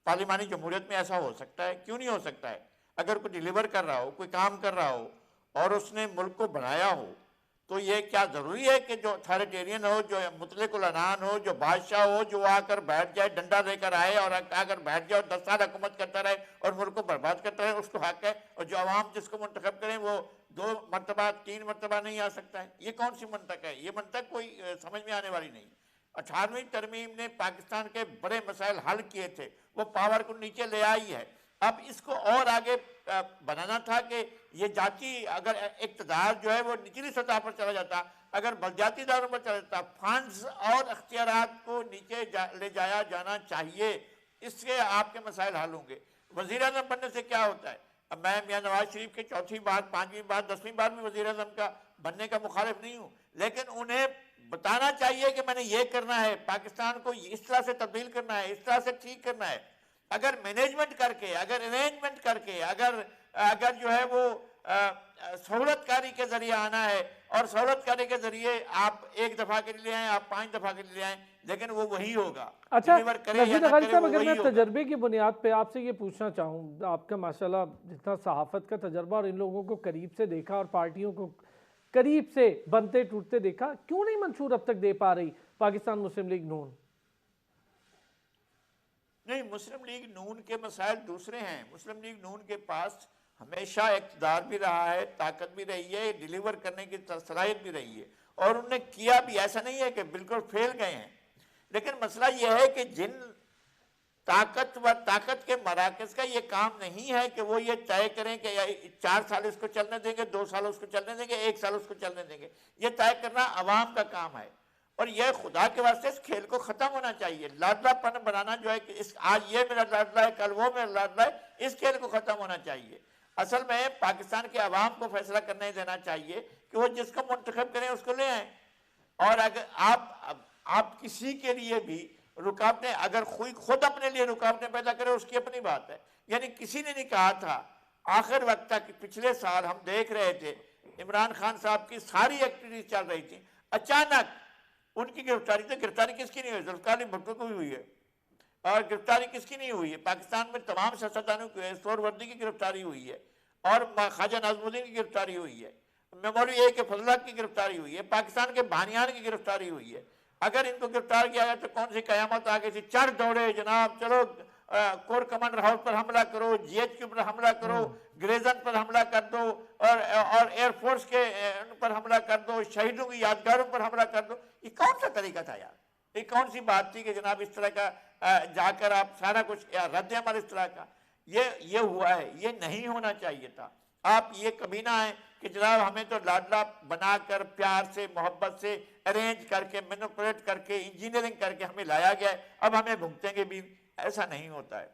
पार्लिमानी जमहूरियत में ऐसा हो सकता है, क्यों नहीं हो सकता है? अगर कोई डिलीवर कर रहा हो, कोई काम कर रहा हो और उसने मुल्क को बनाया हो, तो ये क्या जरूरी है कि जो अथॉरिटेरियन हो, जो मुतलकुल अनान हो, जो बादशाह हो, जो आकर बैठ जाए, डंडा लेकर आए और आकर बैठ जाए और 10 साल हुकूमत करता रहे और मुल्क को बर्बाद करता रहे, उसको हक है? और जो अवाम जिसको मुंतखब करें वो 2 मरतबा 3 मरतबा नहीं आ सकता है? ये कौन सी मंतक है? ये मंतक कोई समझ में आने वाली नहीं। 18वीं तरमीम ने पाकिस्तान के बड़े मसाइल हल किए थे, वो पावर को नीचे ले आई है। अब इसको और आगे बनाना था कि ये जाति अगर इक़्तिदार जो है वो निचली सतह पर चला जाता, अगर बलदियाती दायरों पर चला जाता, फंड्स और अख्तियारात को नीचे ले जाया जाना चाहिए, इससे आपके मसाइल हल होंगे। वज़ीर आज़म बनने से क्या होता है? अब मैं मियां नवाज शरीफ के 4थी बार 5वीं बार 10वीं बार में वज़ीर आज़म का बनने का मुखालिफ नहीं हूँ, लेकिन उन्हें बताना चाहिए कि मैंने ये करना है, पाकिस्तान को इस तरह से तब्दील करना है, इस तरह से ठीक करना है। अगर मैनेजमेंट करके, अगर अरेंजमेंट करके, अगर जो है वो सहूलतकारी के जरिए आना है और सहूलतकारी के जरिए आप 1 दफा के लिए आए, आप 5 दफा के लिए आए, लेकिन वो वही होगा। अच्छा नज़ीर लगारी साहब, अगर मैं तजर्बे की बुनियाद पे आपसे ये पूछना चाहूँ, आपका माशाल्लाह जितना सहाफत का तजर्बा और इन लोगों को करीब से देखा और पार्टियों को करीब से बनते टूटते देखा, क्यों नहीं मंशूर अब तक दे पा रही पाकिस्तान मुस्लिम लीग नून? नहीं, मुस्लिम लीग नून के मसाइल दूसरे हैं। मुस्लिम लीग नून के पास हमेशा इक़्तिदार भी रहा है, ताकत भी रही है, डिलीवर करने की सलाहियत भी रही है और उन्होंने किया भी। ऐसा नहीं है कि बिल्कुल फेल गए हैं, लेकिन मसला यह है कि जिन ताकत के मराकज़ का ये काम नहीं है कि वो ये तय करें कि 4 साल इसको चलने देंगे, 2 साल उसको चलने देंगे, 1 साल उसको चलने देंगे। ये तय करना अवाम का काम है और यह खुदा के वास्ते इस खेल को ख़त्म होना चाहिए। लाडलापन बनाना जो है कि आज ये मेरा लाडला है, कल वो मेरा लाडला है, इस खेल को ख़त्म होना चाहिए। असल में पाकिस्तान के अवाम को फैसला करने देना चाहिए कि वो जिसको मुंतखब करें उसको ले आए। और अगर आप किसी के लिए भी रुकावटें, अगर खुद अपने लिए रुकावटें पैदा करे, उसकी अपनी बात है। यानी किसी ने नहीं कहा था आखिर वक्त तक, पिछले साल हम देख रहे थे इमरान खान साहब की सारी एक्टिविटीज चल रही थी, अचानक उनकी गिरफ्तारी। तो गिरफ्तारी किसकी नहीं हुई? जुल्फ़िकार भुट्टो की हुई है। और गिरफ्तारी किसकी नहीं हुई है? पाकिस्तान में तमाम सियासतदानों की, सोहरावर्दी की गिरफ्तारी हुई है और ख्वाजा नाज़मुद्दीन की गिरफ्तारी हुई है, मौलवी ए के फजला की गिरफ्तारी हुई है, पाकिस्तान के बानियान की गिरफ्तारी हुई है। अगर इनको गिरफ्तार किया जाए तो कौन सी कयामत आ गई थी? चढ़ दौड़े जनाब, चलो कोर कमांडर हाउस पर हमला करो, GHQ पर हमला करो, ग्रेजन पर हमला कर दो और एयरफोर्स के पर हमला कर दो, शहीदों की यादगारों पर हमला कर दो। ये कौन सा तरीका था यार? ये कौन सी बात थी कि जनाब इस तरह का जाकर आप सारा कुछ रद्द अमल इस तरह का ये हुआ है? ये नहीं होना चाहिए था। आप ये कभी ना आए कि जनाब हमें तो लाडला बनाकर प्यार से, मोहब्बत से अरेंज करके, मैनिपुलेट करके, इंजीनियरिंग करके हमें लाया गया है, अब हमें भुगतेंगे भी। ऐसा नहीं होता है।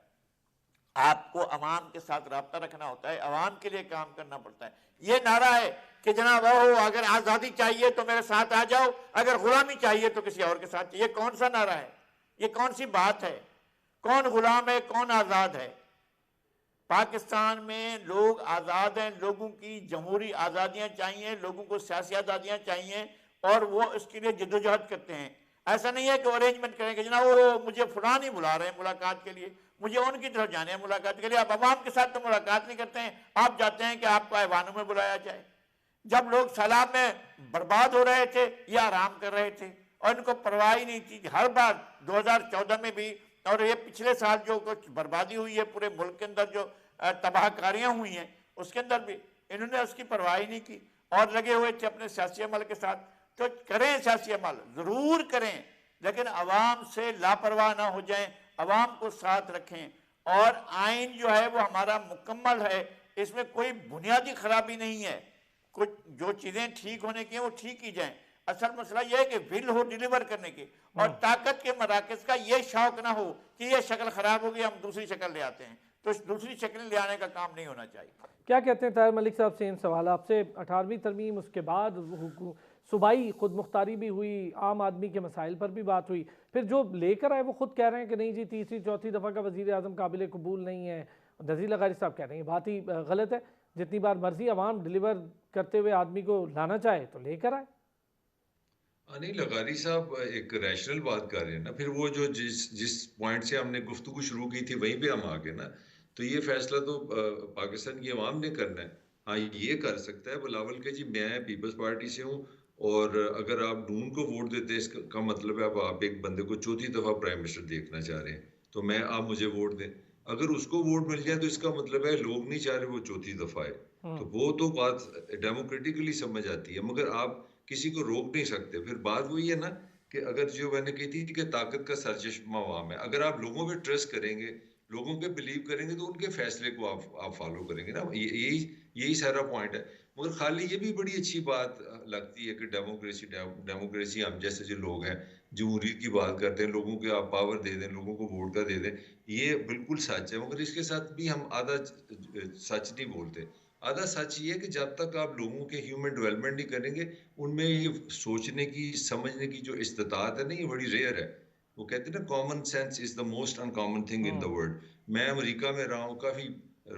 आपको अवाम के साथ रब्ता रखना होता है, अवाम के लिए काम करना पड़ता है। ये नारा है कि जनाब अगर आज़ादी चाहिए तो मेरे साथ आ जाओ, अगर गुलामी चाहिए तो किसी और के साथ। ये कौन सा नारा है? ये कौन सी बात है? कौन गुलाम है, कौन आज़ाद है? पाकिस्तान में लोग आज़ाद हैं, लोगों की जमहूरी आज़ादियाँ चाहिए, लोगों को सियासी आज़ादियाँ चाहिए और वो इसके लिए जद्दोजहद करते हैं। ऐसा नहीं है कि अरेंजमेंट करेंगे जनाब वो मुझे फलां नहीं बुला रहे हैं मुलाकात के लिए, मुझे उनकी तरफ जाने हैं मुलाकात के लिए। आप अवाम के साथ तो मुलाकात नहीं करते हैं, आप चाहते हैं कि आपको ऐवानों में बुलाया जाए। जब लोग सैलाब में बर्बाद हो रहे थे ये आराम कर रहे थे और इनको परवाह ही नहीं थी। हर बार 2014 में भी और ये पिछले साल जो कुछ बर्बादी हुई है पूरे मुल्क के अंदर, जो तबाहकारियां हुई हैं, उसके अंदर भी इन्होंने उसकी परवाह ही नहीं की और लगे हुए थे अपने सियासी अमल के साथ। तो करें सियासी अमल ज़रूर करें, लेकिन अवाम से लापरवाह ना हो जाएं, अवाम को साथ रखें। और आइन जो है वो हमारा मुकम्मल है, इसमें कोई बुनियादी खराबी नहीं है। कुछ जो चीज़ें ठीक होने की हैं वो ठीक की जाएं। असल मसला यह है कि विल हो डिलीवर करने की और ताकत के मराकज का ये शौक ना हो कि ये शक्ल खराब हो गई हम दूसरी शक्ल ले आते हैं, तो दूसरी शक्ल ले आने का काम नहीं होना चाहिए। क्या कहते हैं ताहिर मलिक साहब? सेम सवाल आपसे। 18वीं तरमीम, उसके बाद सूबाई खुद मुख्तारी भी हुई, आम आदमी के मसाइल पर भी बात हुई, फिर जो लेकर आए वो खुद कह रहे हैं कि नहीं जी तीसरी चौथी दफ़ा का वज़ीर आज़म काबिल कबूल नहीं है। नज़ीर लगारी साहब कह रहे हैं बात ही गलत है, जितनी बार मर्जी आवाम डिलीवर करते हुए आदमी को लाना चाहे तो लेकर आए। नहीं, लगारी साहब एक रैशनल बात कर रहे हैं ना, फिर वो जो जिस जिस पॉइंट से हमने गुफ्तगू शुरू की थी वहीं पे हम आ गए ना। तो ये फैसला तो पाकिस्तान की आवाम ने करना है। हाँ, ये कर सकता है बिलावल के जी मैं पीपल्स पार्टी से हूँ और अगर आप नून को वोट देते हैं इसका मतलब है अब आप एक बंदे को चौथी दफा प्राइम मिनिस्टर देखना चाह रहे हैं, तो मैं आप मुझे वोट दें। अगर उसको वोट मिल जाए तो इसका मतलब है लोग नहीं चाह रहे वो चौथी दफा है। तो वो तो बात डेमोक्रेटिकली समझ आती है, मगर आप किसी को रोक नहीं सकते। फिर बात वही है ना कि अगर जो मैंने कही थी कि ताकत का सरचश्मा अवाम है, अगर आप लोगों पे ट्रस्ट करेंगे, लोगों पे बिलीव करेंगे तो उनके फैसले को आप फॉलो करेंगे ना। यही यही सारा पॉइंट है। मगर खाली ये भी बड़ी अच्छी बात लगती है कि डेमोक्रेसी हम जैसे जो लोग हैं जमहूरियत की बात करते हैं, लोगों के आप पावर दे दें, लोगों को वोट का दे दें, ये बिल्कुल सच है। मगर इसके साथ भी हम आधा सच नहीं बोलते। आधा सच ये है कि जब तक आप लोगों के ह्यूमन डेवलपमेंट नहीं करेंगे, उनमें ये सोचने की समझने की जो इस्तात है ना, ये बड़ी रेयर है। वो कहते हैं ना common sense is the most uncommon thing in the world. मैं अमेरिका में रहा हूँ काफी,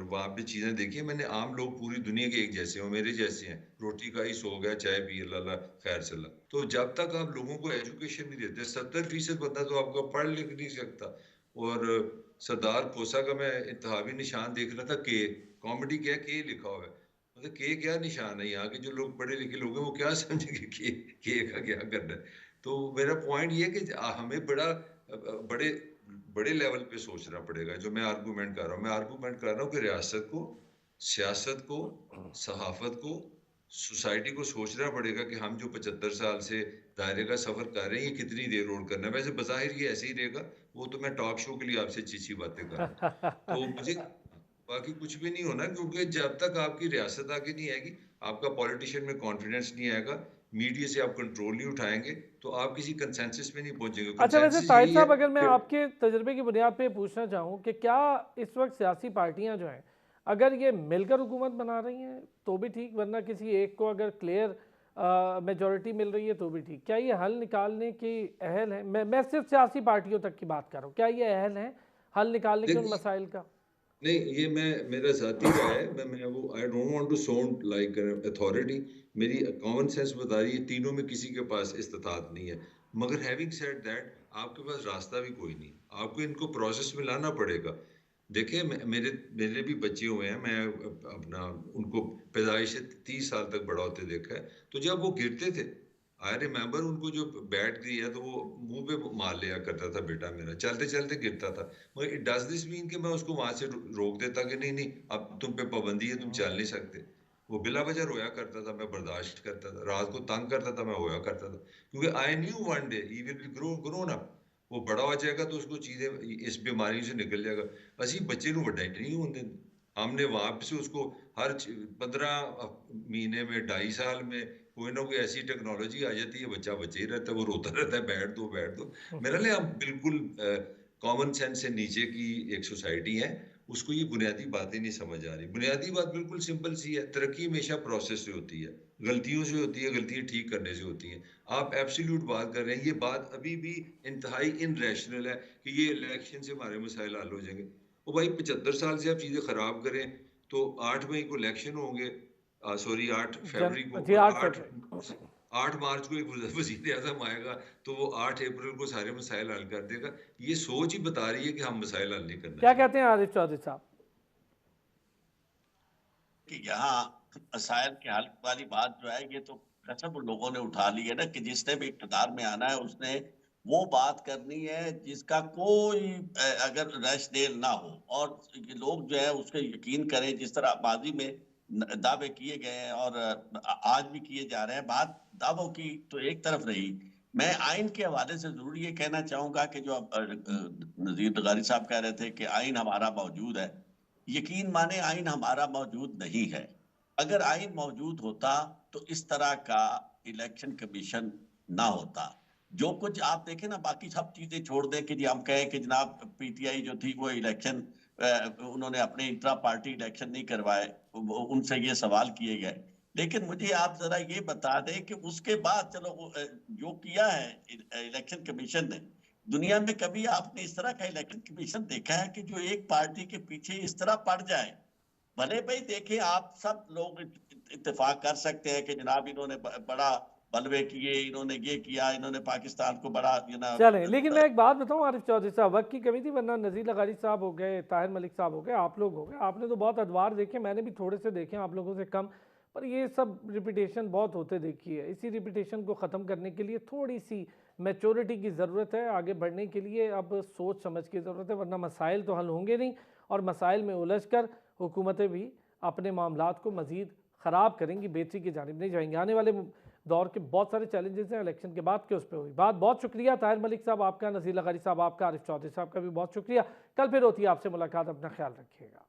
वहां पे चीजें देखी मैंने। आम लोग पूरी दुनिया के एक जैसे हो, मेरे जैसे हैं, रोटी का ही सो गया, चाय पी, अल्लाह खैर चला। तो जब तक आप लोगों को एजुकेशन नहीं देते, 70% बंदा तो आपका पढ़ लिख नहीं सकता। और सरदार खोसा का मैं इंतहावी निशान देख रहा था, के कॉमेडी क्या के लिखा हुआ है, मतलब के क्या निशान है? यहाँ के जो लोग पढ़े लिखे लोग हैं वो क्या समझेंगे के का क्या करना है? तो मेरा पॉइंट ये है कि हमें बड़े बड़े लेवल पे सोचना पड़ेगा। जो मैं आर्गूमेंट कर रहा हूँ, मैं आर्गूमेंट कर रहा हूँ कि रियासत को, सियासत को, सहाफत को, सोसाइटी को सोचना पड़ेगा कि हम जो 75 साल से दायरे का सफर कर रहे हैं ये कितनी देर रोड करना है। वैसे बज़ाहिर ये ऐसे ही रहेगा, वो तो मैं टॉक शो के लिए आपसे चीची बातें कर रहा हूँ, तो मुझे बाकी कुछ भी नहीं होना। क्योंकि जब तक आपकी रियासत आगे नहीं आएगी, आपका पॉलिटिशियन में कॉन्फिडेंस नहीं आएगा, मीडिया से आप कंट्रोल नहीं उठाएंगे, तो आप किसी कंसेंसस पे नहीं पहुंचेंगे। अच्छा, वैसे कंसेंसस ताहिर यही है साहब अगर मैं कि आपके तजर्बे की बुनियाद पे पूछना चाहूँ कि क्या इस वक्त सियासी पार्टियां जो हैं अगर ये मिलकर हुकूमत बना रही हैं तो भी ठीक, वरना किसी एक को अगर क्लियर मेजॉरिटी मिल रही है तो भी ठीक, क्या ये हल निकालने की अहल है? मैं सिर्फ सियासी पार्टियों तक की बात कर रहा हूँ, क्या ये अहल है हल निकालने के उन मसाइल का? नहीं, ये मेरा ज़ाती राय है। मैं वो I don't want to sound like authority. मेरी कॉमन सेंस बता रही है तीनों में किसी के पास इस्तात नहीं है। मगर हैविंग सेड दैट, आपके पास रास्ता भी कोई नहीं, आपको इनको प्रोसेस में लाना पड़ेगा। देखिए मेरे मेरे भी बच्चे हुए हैं, मैं अपना उनको पैदाइश से 30 साल तक बड़ा होते देखा है। तो जब वो गिरते थे, आई रिमेम्बर उनको जो बैट दिया तो वो मुंह पे मार लिया करता था, बेटा मेरा चलते चलते गिरता था। मगर इट डज दिस मीन कि मैं उसको वहां से रोक देता कि नहीं नहीं अब तुम पे पाबंदी है, तुम चल नहीं सकते? वो बिला वजह रोया करता था, मैं बर्दाश्त करता था, रात को तंग करता था, मैं होया करता था, क्योंकि I knew one day he will grown up. वो बड़ा हो जाएगा तो उसको चीजें इस बीमारी से निकल जाएगा। असी बच्चे ਨੂੰ ਵੱਡਾ ਹੀ नहीं होने। हमने वहां से उसको हर 15 महीने में, 2.5 साल में कोई ना कोई ऐसी टेक्नोलॉजी आ जाती है, बच्चा बच्चे ही रहता है, वो रोता रहता है बैठ दो बैठ दो। मेरा लिए हम बिल्कुल कॉमन सेंस से नीचे की एक सोसाइटी है, उसको ये बुनियादी बातें नहीं समझ आ रही। बुनियादी बात बिल्कुल सिंपल सी है, तरक्की हमेशा प्रोसेस से होती है, गलतियों से होती है, गलतियां ठीक करने से होती हैं। आप एब्सोल्यूट बात कर रहे हैं, ये बात अभी भी इंतहाई इनरेशनल है कि ये इलेक्शन से हमारे मसाइल हल हो जाएंगे। वो भाई 75 साल से आप चीजें खराब करें तो 8 मई को इलेक्शन होंगे, सॉरी 8 फरवरी को, जी, और 8 8 फरवरी। 8 मार्च को एक वजीर आजम आएगा, तो वो 8 अप्रैल को सारे मसाइल हल कर देगा। ये सोच ही बता रही है कि हम मसाइल हल नहीं करना क्या चाहते। कहते हैं आरिफ चौधरी साहब? कि यहाँ मसाइल के हल वाली बात जो है ये तो कसम लोगों ने उठा ली है ना कि जिसने भी इक़्तिदार में आना है उसने वो बात करनी है जिसका कोई अगर रैशनल ना हो, और ये लोग जो है उसके यकीन करें जिस तरह माजी में दावे किए गए हैं और आज भी किए जा रहे हैं। बात दावों की तो एक तरफ रही, मैं आइन के हवाले से जरूर ये कहना चाहूंगा कि जो नजीर नगारी साहब कह रहे थे कि आइन हमारा मौजूद है, यकीन माने आइन हमारा मौजूद नहीं है। अगर आइन मौजूद होता तो इस तरह का इलेक्शन कमीशन ना होता। जो कुछ आप देखें ना, बाकी सब चीजें छोड़ दें कि जी हम कहें कि जनाब पीटीआई जो थी वो इलेक्शन उन्होंने अपने इंट्रा पार्टी इलेक्शन नहीं करवाए, उनसे ये सवाल किए गए। लेकिन मुझे आप जरा ये बता दें कि उसके बाद चलो जो किया है इलेक्शन कमीशन ने, दुनिया में कभी आपने इस तरह का इलेक्शन कमीशन देखा है कि जो एक पार्टी के पीछे इस तरह पड़ जाए? भले भाई देखिए आप सब लोग इत्तेफाक कर सकते हैं कि जनाब इन्होंने बड़ा बलवे किए, इन्होंने ये किया, इन्होंने पाकिस्तान को बड़ा चलें, लेकिन मैं एक बात बताऊं आरिफ चौधरी साहब, वक्त की कमी थी, वरना नज़ीर लगारी साहब हो गए, ताहिर मलिक साहब हो गए, आप लोग हो गए, आपने तो बहुत अदवार देखे, मैंने भी थोड़े से देखे आप लोगों से कम, पर ये सब रिपीटेशन बहुत होते देखी है। इसी रिपीटेशन को ख़त्म करने के लिए थोड़ी सी मैच्योरिटी की ज़रूरत है, आगे बढ़ने के लिए अब सोच समझ की ज़रूरत है, वरना मसाइल तो हल होंगे नहीं, और मसाइल में उलझ कर हुकूमतें भी अपने मामलात को मज़ीद ख़राब करेंगी, बेहतरी की जानिब नहीं जाएंगे। आने वाले दौर के बहुत सारे चैलेंजेस हैं इलेक्शन के बाद के, उस पर हुई बात। बहुत शुक्रिया ताहिर मलिक साहब आपका, नज़ीर लगारी साहब आपका, आरिफ चौधरी साहब का भी बहुत शुक्रिया। कल फिर होती है आपसे मुलाकात, अपना ख्याल रखिएगा।